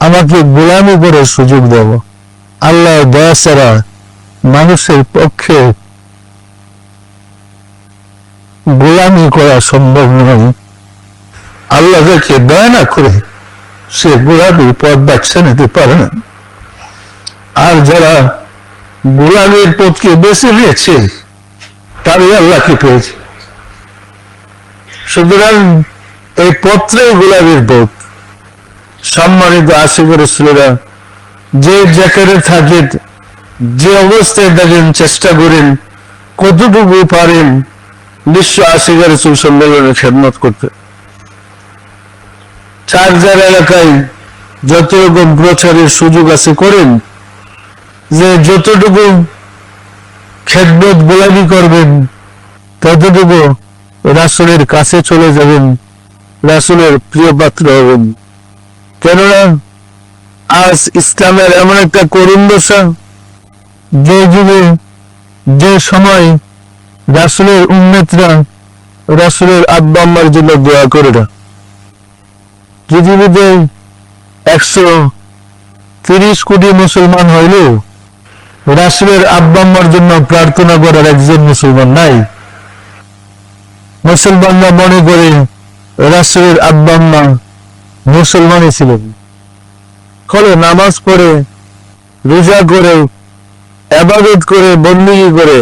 আমাকে গোলামি করার সুযোগ দেব। আল্লাহ দয়া ছাড়া মানুষের পক্ষে গোলামি করা সম্ভব নয়। আল্লাহ যাকে দয়া না করে সে গোলামির পথ বাছা নিতে পারে না। আর যারা গোলামির পথকে বেছে নিয়েছে তারাই আল্লাহকে পেয়েছে। সুতরাং এই পথটাই গোলামির পথ। সম্মানিত আশিক রাসূলেরা, যে যেখানে থাকেন, যে অবস্থায় থাকেন, চেষ্টা করেন কতটুকু পারেন বিশ্ব আশিক রাসূল সম্মেলনে খেদমত করতে। যার যার এলাকায় যত রকম প্রচারের সুযোগ আছে করেন, যে যতটুকু খেদমত গোলামি করবেন ততটুকু রাসূলের কাছে চলে যাবেন, রাসূলের প্রিয় পাত্র হবেন। কেননা আজ ইসলামের এমন একটা করুণ দশা, যে যুগে যে সময় রাসূলের উম্মতরা রাসূলের আব্বা আম্মার জন্য দোয়া করে না। পৃথিবীতে 130 কোটি মুসলমান হইলেও রাসূলের আব্বা আম্মার জন্য প্রার্থনা করার একজন মুসলমান নাই। মুসলমানরা মনে করে রাসূলের আব্বা আম্মা মুসলমানই ছিলেন। ফলে নামাজ পড়ে, রোজা করে, ইবাদত করে, বন্দেগী করে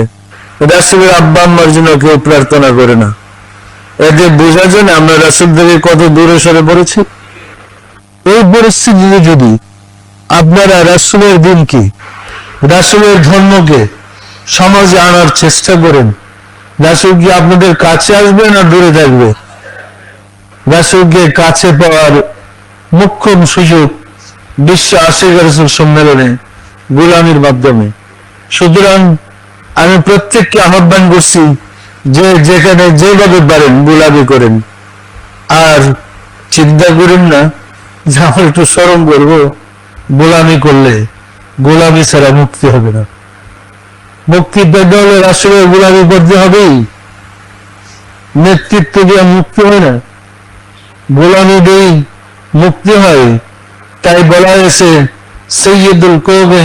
রাসূলের আব্বা আম্মার জন্য কেউ প্রার্থনা করে না। এতে বোঝা যায় না আমরা রাসূল থেকে কত দূরে সরে পড়েছি। এই পরিস্থিতিতে যদি আপনারা রাসূলের দিনকে, রাসূলের ধর্মকে সমাজে আনার চেষ্টা করেন, রাসূল কি আপনাদের কাছে আসবে না দূরে থাকবে? রাসূলকে কাছে পাওয়ার মোক্ষম সুযোগ বিশ্ব আশিক রাসূল সম্মেলনে গোলামির মাধ্যমে। সুতরাং আমি প্রত্যেককে আহ্বান করছি যে যেখানে যেভাবে পারেন গোলামি করেন। আর চিন্তা করেন না যে আমরা একটু শরম করবো, গোলামি করলে গোলামি ছাড়া মুক্তি হবে না। মুক্তি পেতে হলে রাসূলের গোলামি করতে হবেই। নেতৃত্ব দিয়ে মুক্তি হয় না, গোলামি দিয়েই মুক্তি হয়। তাই বলা হয়েছে সৈয়দুল কওমে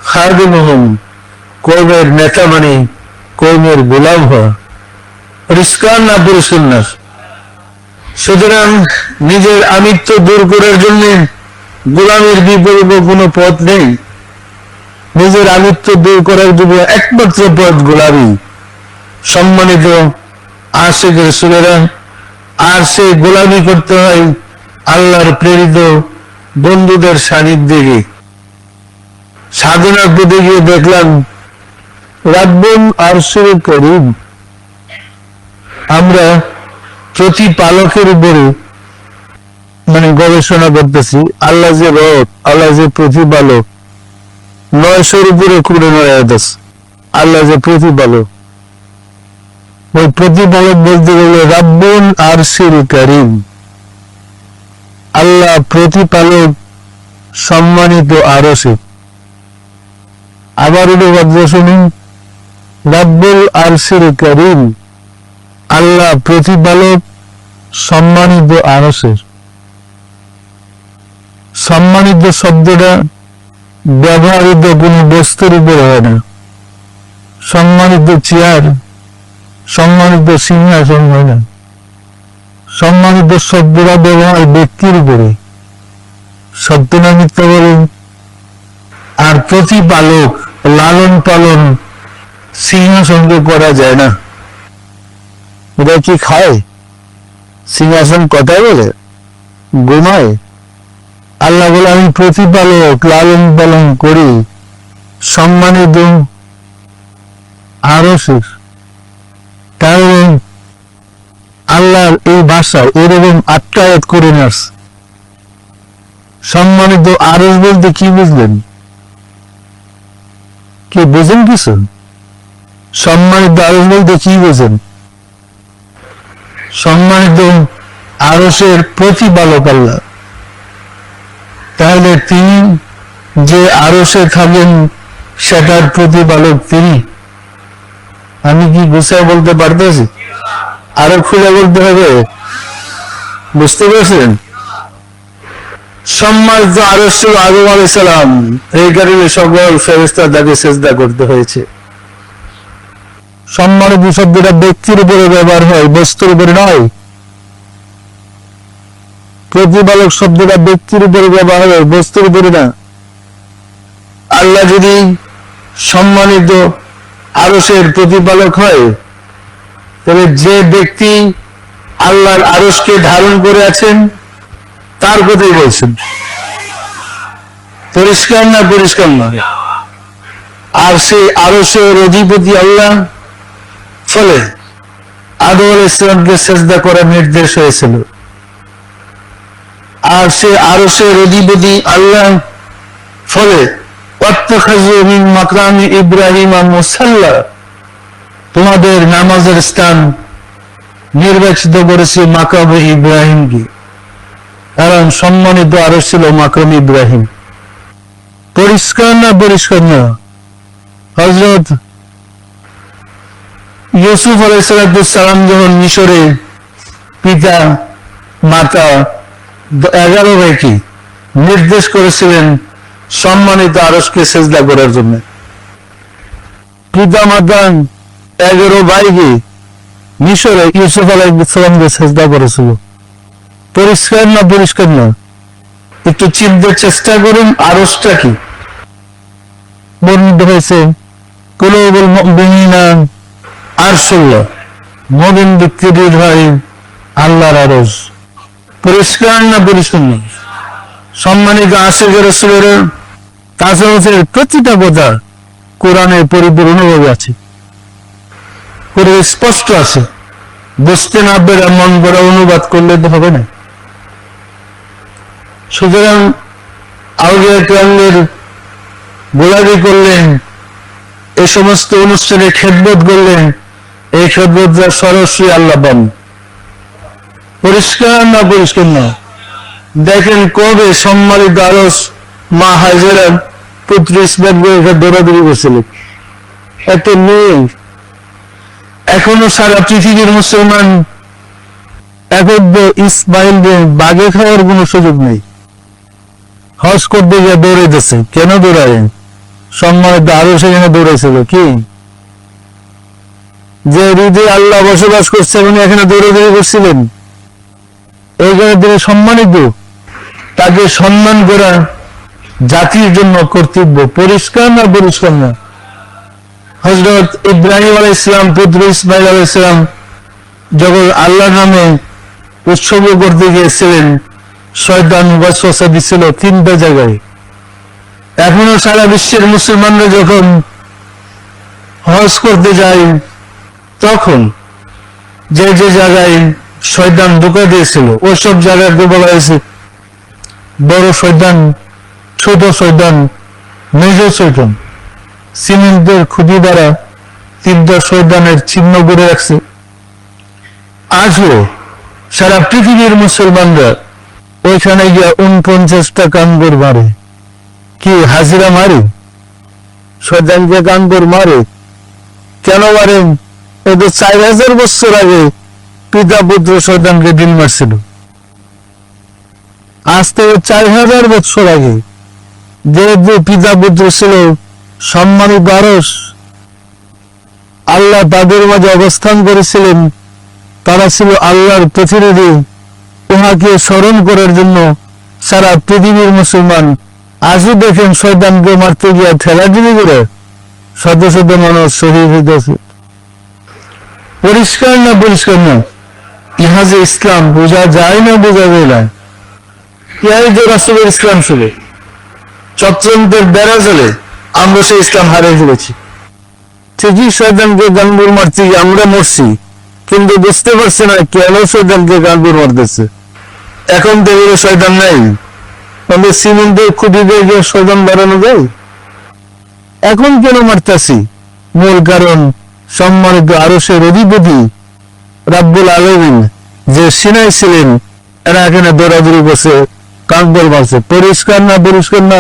খাদিমুহুম, কওমের নেতা মানে কওমের গোলাম হওয়া। পরিষ্কার না পরিচ্ছন্ন? সুতরাং নিজের আমিত্ব দূর করার জন্য গোলামের বিকল্প কোনো পথ নেই। নিজের আমিত্ব দূর করার জন্য একমাত্র পথ গোলামি। সম্মানিত আশিক রাসূলেরা, আর সে গোলামি করতে হয় আল্লাহর প্রেরিত বন্ধুদের সান্নিধ্যে। সাধনার পথে গিয়ে দেখলাম রাব্বুল আরশিল কারীম। আমরা প্রতিপালকের উপরে গবেষণা করতেছি। আল্লাহ যে রব, আল্লাহ যে প্রতিপালক, 900-র উপরে কুরআন আয়াত আছে। আল্লাহ যে প্রতিপালক, ওই প্রতিপালক বলতে গেলে রাব্বুল আরশিল কারীম। আল্লাহ প্রতিপালক, সম্মানিত আরশে। আবার এটা শুনুন, রাব্বুল আরশিল কারীম, আল্লাহ প্রতিপালক, সম্মানিত আরশের। সম্মানিত শব্দটা ব্যবহৃত কোন বস্তুর উপরে হয় না। সম্মানিত চেয়ার সম্মানিত সিংহাসন হয় না। সম্মানিত শব্দটা ব্যবহার ব্যক্তির উপরে, সত্য না মিথ্যা বলেন? আর প্রতিপালক, লালন পালন সিংহাসনকে করা যায় না। ওরা কি খায়? সিংহাসন কথাই বলে? ঘুমায়? আল্লাহ বলে আমি প্রতিপালক, লালন পালন করি সম্মানিত আরশের। তাহলে আল্লাহর এই ভাষা এরকম আটকায়াত করে আসছে। সম্মানিত আরশ বলতে কি বুঝলেন? কি বুঝেন কিছু? সম্মানিত আরশ বলতে কি বুঝেন? সম্মানিত আরশের প্রতিপালক আল্লাহ। তাহলে তিনি যে আরশে থাকেন সেটার প্রতিপালক তিনি। আমি কি গুছায় বলতে পারতেছি? আরো খুলে বলতে হবে, বুঝতে পেরেছেন? সম্মানিত আরশ ছিল আদম আলাইহিস সালাম, এই কারণে সকল ফেরেশতা তাকে সিজদা করতে হয়েছে। সম্মানিত শব্দটা ব্যক্তির উপরে ব্যবহার হয়, বস্তুর উপরে নয়। প্রতিপালক শব্দটা ব্যক্তির উপরে ব্যবহার হয়, বস্তুর উপরে না। আল্লাহ যদি সম্মানিত আরশের প্রতিপালক হয়, তবে যে ব্যক্তি আল্লাহর আরশকে ধারণ করে আছেন তার কথাই বলছেন। পরিষ্কার না? পরিষ্কার নয়? আর সেই আরশের অধিপতি আল্লাহ, ফলে আদম আলাইহিস সালামকে সিজদা করার নির্দেশ হয়েছিল। আর সে আরশের অধিপতি আল্লাহ, ফলে ওয়াত্তাখাযু মিন মাকামি ইব্রাহিম মুসাল্লা, তোমাদের নামাজের স্থান নির্বাচিত করেছে মাকাম ইব্রাহিমকে। কারণ সম্মানিত আরশ ছিল মাকাম ইব্রাহিম। পরিষ্কার না? পরিষ্কার না? হযরত ইউসুফ আলাইহিস সালাম যখন মিশরে পিতা মাতা 11 ভাইকে নির্দেশ করেছিলেন সম্মানিত আরশকে সিজদা করার জন্য, পিতা মাতা 11 ভাইকে মিশরে ইউসুফ আলাইহিস সালামকে সিজদা করেছিল। পরিষ্কার না? পরিষ্কার না? একটু চিনতে চেষ্টা করুন আরশটা কি। বর্ণিত হয়েছে কুলুবুল মুমিনিনা আরশুল্লাহ, মুমিন ব্যক্তির হৃদয় আল্লাহর আরশ। পরিষ্কার না? পরিষ্কার না? সম্মানিত আশিকে রাসূলের তাসাউফের প্রতিটা কথা কোরআনে পরিপূর্ণভাবে আছে, পুরো স্পষ্ট আছে। বুঝতে না পেরে মন গড়া অনুবাদ করলে তো হবে না। সুতরাং আউলিয়া কেরামের গোলামি করলেন, এই সমস্ত অনুষ্ঠানে খেদমত করলেন, এই খেদমতটা সরাসরি আল্লাহ পান। পরিষ্কার না? পরিষ্কার না? দেখেন কবে সম্মানিত আরশ মা হাজেরার পুত্র ইসমাইলকে দৌড়াদৌড়ি করছিল, এত নেই। এখনো সারা পৃথিবীর মুসলমান একব্য ইসমাইলকে বাগে খাওয়ার কোন সুযোগ নেই। হজ করতে গিয়ে দৌড়াইতেছে, কেন দৌড়ায়? সম্মানিত আরশ এখানে দৌড়াইছিল কি? যে হৃদয়ে আল্লাহ বসবাস করছে উনি এখানে দৌড়াদৌড়ি করছিলেন। এইখানে তিনি সম্মানিত, তাকে সম্মান করা জাতির জন্য কর্তব্য। পরিষ্কার না? পরিষ্কার না? হযরত ইব্রাহিম আলাইহিস সালাম পুত্র ইসমাইল আলাইহিস সালাম যখন আল্লাহর নামে উৎসর্গ করতে গিয়েছিলেন, শয়তান ওয়াসওয়াসা দিছিল 3টা জায়গায়। এখনো সারা বিশ্বের মুসলমানরা যখন হজ করতে যায়, তখন যে যে জায়গায় শয়তান ঢুকে দিয়েছিল ওসব জায়গাকে বলা হয়েছে বড় শয়তান, ছোট শয়তান, মেজ শয়তান। সিমেন্টের খুঁটি দ্বারা 3টা শয়তানের চিহ্ন করে রাখছে। আজও সারা পৃথিবীর মুসলমানরা ওইখানে গিয়ে 49টা কানগর মারে। কি হাজিরা মারে? শয়তানকে কানগর মারে। কেন মারেন? এই তো 4000 বছর আগে পিতা পুত্র শয়তানকে ডিল মারছিল। আজ থেকে 4000 বছর আগে যেহেতু পিতা পুত্র ছিল সম্মানিত আরশ, আল্লাহ তাদের মাঝে অবস্থান করেছিলেন, তারা ছিল আল্লাহর প্রতিনিধি। উহাকে স্মরণ করার জন্য সারা পৃথিবীর মুসলমান আজও দেখেন শয়তানকে মারতে গিয়ে ঠেলাঠেলি করে শত শত মানুষ শহীদ হইতেছে। পরিষ্কার না পরিষ্কার না? ইহা যে ইসলাম বোঝা যায় না, বোঝা যায় না। ইহাই যে রাসূলের ইসলাম ছিল। চক্রান্তের বেড়া চলে আমরা সেই ইসলাম হারিয়ে ফেলেছি। ঠিকই শয়তানকে গানবুর মারতে গিয়ে আমরা মরছি, কিন্তু বুঝতে পারছি না কেন শয়তানকে গানবুর মারতেছে। এখন তো এগুলো শয়তান নাই, আমাদের সিমেন্টের খুঁটি দিয়ে গিয়ে শয়তান বাড়ানো যায়। এখন কেন মারতেছি? মূল কারণ সম্মানিত আরশের অধিপতি রাব্বুল আলামিন যে সিনাই ছিলেন, এরা এখানে দৌড়াদৌড়ি করছে, কাকবল মারছে। পরিষ্কার না পরিষ্কার না?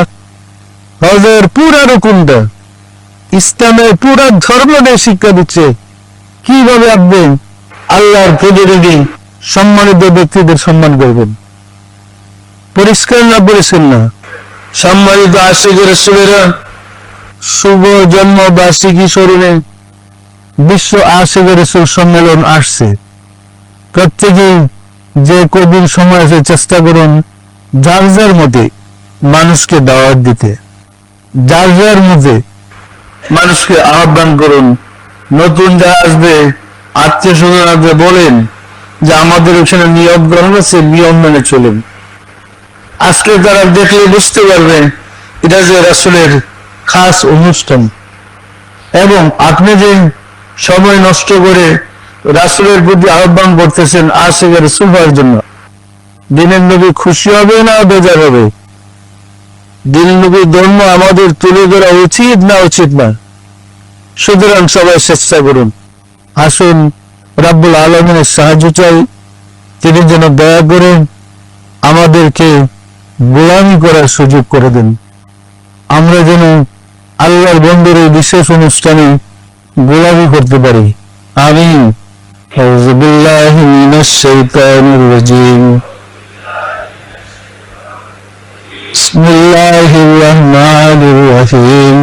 হজের পুরা রকমটা ইসলামের পুরা ধর্মটাই শিক্ষা দিচ্ছে কিভাবে আপনি আল্লাহর প্রতিনিধি সম্মানিত ব্যক্তিদের সম্মান করবেন। পরিষ্কার না পরিষ্কার না? সম্মানিত আশিকের রাসূলেরা শুভ জন্মবার্ষিকী স্মরণে বিশ্ব আশিকের রাসূল সম্মেলন আসছে। প্রত্যেকেই যে কদিন সময় আছে চেষ্টা করুন যার যার মতে মানুষকে দাওয়াত দিতে, যার যার মতে মানুষকে আহ্বান করুন। নতুন যারা আসবে, আত্মীয় স্বজন আসবে, বলেন যে আমাদের ওখানে নিয়ম গ্রহণ আছে, নিয়ম মেনে চলুন। আজকে তারা দেখলে বুঝতে পারবে এটা যে রাসূলের খাস অনুষ্ঠান। এবং আপনি যে সময় নষ্ট করে রাসূলের প্রতি আহ্বান করতেছেন আশিকের রাসূল হওয়ার জন্য, দিনের নবী খুশি হবে না বেজার হবে? দিন নবী ধর্ম আমাদের তুলে ধরা উচিত না উচিত না? সুতরাং সবাই চেষ্টা করুন। আসুন রাব্বুল আলামিনের সাহায্য চাই, তিনি যেন দয়া করে আমাদেরকে গোলামি করার সুযোগ করে দেন। আমরা যেন আল্লাহর বন্ধুর এই বিশেষ অনুষ্ঠানে গোলামি করতে পারি। আমিন। আউযু বিল্লাহি মিনাশ শাইতানির রাজীম। বিসমিল্লাহির রহমানির রহিম।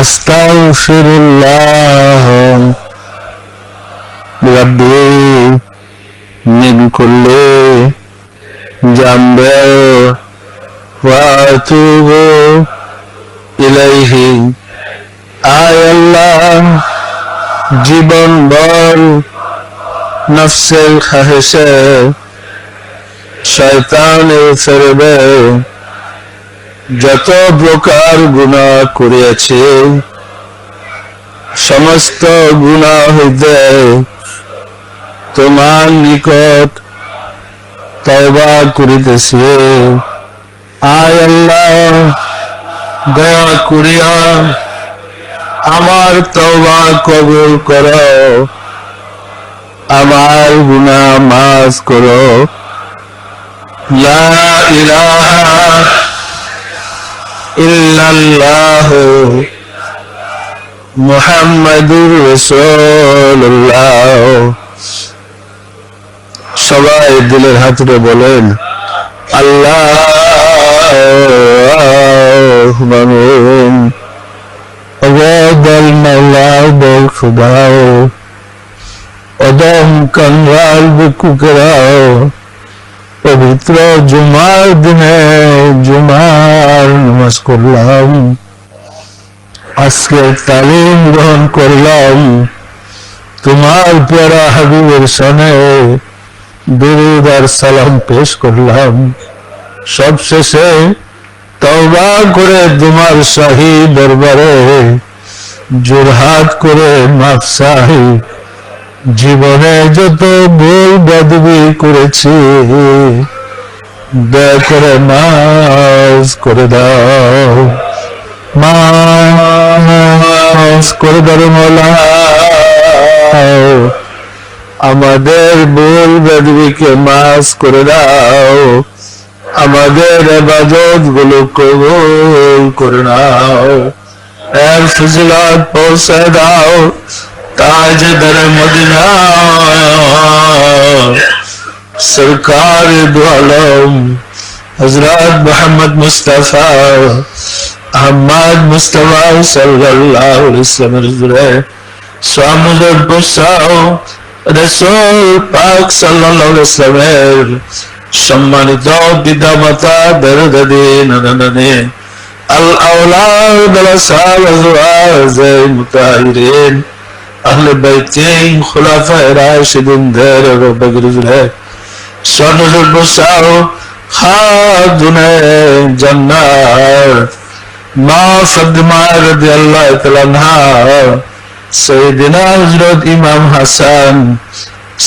আস্তাগফিরুল্লাহ রাব্বি মিন কুল্লি জামবি ওয়া আতুবু ইলাইহি। আয় আল্লাহ, জীবন ভর নফসের খাহেশে শয়তানের ফেরবে যত প্রকার গুনাহ করিয়াছে, সমস্ত গুনাহ হইতে তোমার নিকট তওবা করিতেছি। আয় আল্লাহ, দয়া করিয়া আমার তওবা কবুল করো, আমার গুনাহ মাফ করো। লা ইলাহা ইল্লাল্লাহ মুহাম্মাদুর রাসূলুল্লাহ। সবাই দিলের হাতুড়ে বলেন আল্লাহুম্মা আমিন। ওয়াদাল মাওলা বল খুদাও, ওদম কাঙ্গাল বুকুকরাও। পবিত্র জুমার দিনে জুমার নামাজ করলাম, আজকে তালিম গ্রহণ করলাম, তোমার প্যারা হাবিবের সনে দুরূদ আর সালাম পেশ করলাম। সবশেষে তওবা করে তোমার শাহী দরবারে জোরহাত করে মাফ চাই। জীবনে যত ভুল বেদবি করেছি দয়া করে মাফ করে দাও, মাফ করে দাও মওলা। আমাদের ভুল বেদবিকে মাফ করে দাও, আমাদের ইবাদত গুলো কবুল করে নাও। এর ফজিলত পৌঁছে দাও তাজদার মদিনা সরকার দু আলম হযরত মুহাম্মদ মুস্তাফা আহমদ মুস্তাফা সাল্লাল্লাহু আলাইহি ওয়াসাল্লামের হুজুরে সামুজুর বসাও রাসূল পাক সাল্লাল্লাহু আলাইহি ওয়াসাল্লামের সম্মানিত পিতামাতা দাদা-দাদি নানা-নানি আল আওলাদ আল আসহাব মুতাহিরিন আহলে বাইতে খুলাফায়ে রাশিদিনদের বগরুজুরে সামুজুর বসাও খাতুনে জান্নাত মা ফাতিমা রাদিয়াল্লাহু তাআলা আনহা সাইয়েদিনা হযরত ইমাম হাসান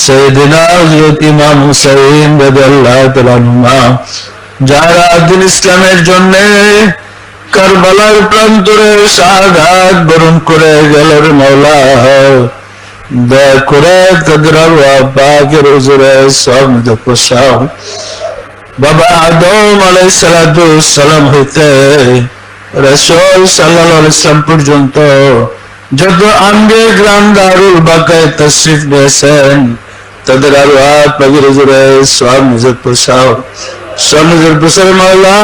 সাইয়েদিনা হযরত ইমাম হুসাইন রাদিয়াল্লাহু তাআলা আনহুমা যারা দিন ইসলামের জন্য কারবালার প্রান্তরে শাহাদাত বরণ করে গেলেন মাওলা দয়া করে তাদের আরওয়াহ পাকের হুজুরে সামনে বসাও বাবা আদম আলাইহিস সালাতু ওয়াস সালাম হইতে রাসূল সাল্লাল্লাহু আলাইহি ওয়াসাল্লাম পর্যন্ত যত আম্বিয়া গ্রাম দারুল বাকায়ে তাশরীফ নিয়েছেন তাদের আরওয়াহ পাকের হুজুরে সামনে বসাও সামনে বসার মাওলা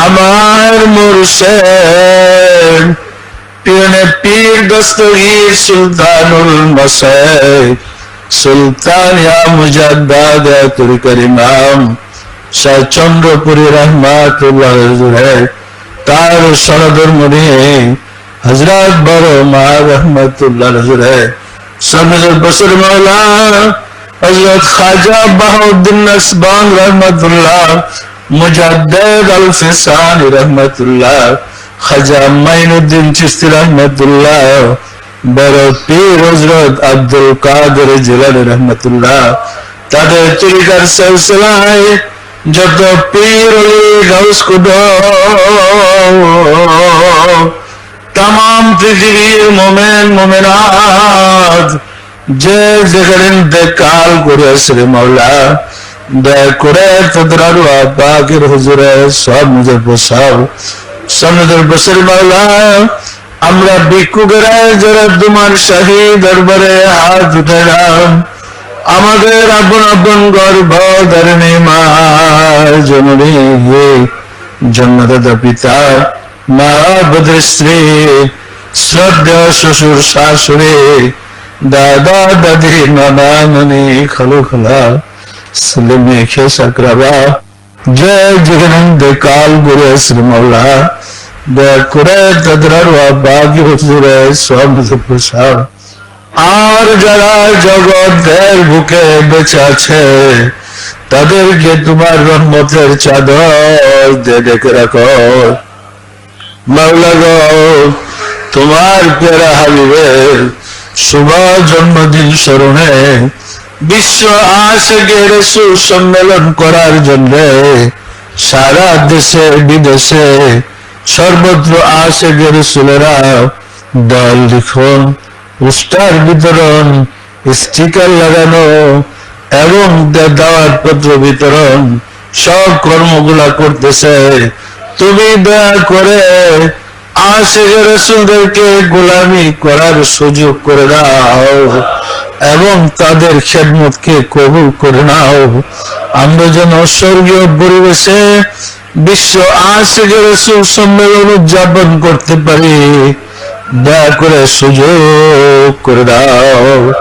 আমার মুর্শিদ পীর দস্তগীর সুলতানুল মাসায়েক সুলতান ইয়া মুজাদ্দাদ তরিকার ইমাম শাহ চন্দ্রপুরী রহমাতুল্লাহ আলাইহি তার সরদরমণি হযরত বড় মা রহমাতুল্লাহ আলাইহি সামনের বছর মাওলা হযরত খাজা বাহাউদ্দিন নাসবান রহমাতুল্লাহ মুজাদ্দিদ আল ফিসানি রহমাতুল্লাহ খাজা মাইনুদ্দিন চিশতি রহমাতুল্লাহ বড় পীর হযরত আব্দুল কাদের জিলানী রহমাতুল্লাহ তাদের তরিকার সিলসিলায় যত পীর ওলি গাউস কুতুব तमाम পৃথিবীর মুমিন মুমিনাত যে যেখানে ইন্তেকাল করেছে মাওলা দয়া করে তাদের আরওয়াহ পাকের হুজুরে সব নিজের বসাও সনদের বসের মাওলা আমরা ভিক্ষুকেরা যারা তোমার শাহী দরবারে হাত উঠালাম আমাদের আপন আপন গর্ভধারিণী মা জননী জন্মদাতা পিতা মা বদ্রশ্রী শ্রদ্ধেয় শ্বশুর শাশুড়ি দাদা দাদি নানা নানি খালু খালা ছেলে মেয়ে খেসাকরাবা যে যেখানে ইন্তেকাল করেছে মাওলা দয়া করে তাদের আরওয়াহ পাকের হুজুরে সব বসাও আর যারা জগতের বুকে বেঁচে আছে তাদেরকে তোমার রহমতের চাদর দিয়ে ঢেকে রাখো মাওলা গো তোমার প্যারা হাবিবের শুভ জন্মদিন স্মরণে বিশ্ব আশিকে রাসূল সম্মেলন করার জন্য সারা দেশে বিদেশে সর্বত্র আশিকে রাসূলেরা দল লিখন পোস্টার বিতরণ স্টিকার লাগানো এবং দাওয়াত পত্র বিতরণ সব কর্মগুলা করতেছে তুমি দয়া করে আশিকে রাসূলদেরকে গোলামি করার সুযোগ করে দাও এবং তাদের খেদমতকে কবুল করে নাও আমরা যেন স্বর্গীয় পরিবেশে বিশ্ব আশিকে রাসূল সম্মেলন উদযাপন করতে পারি দয়া করে সুযোগ করে দাও।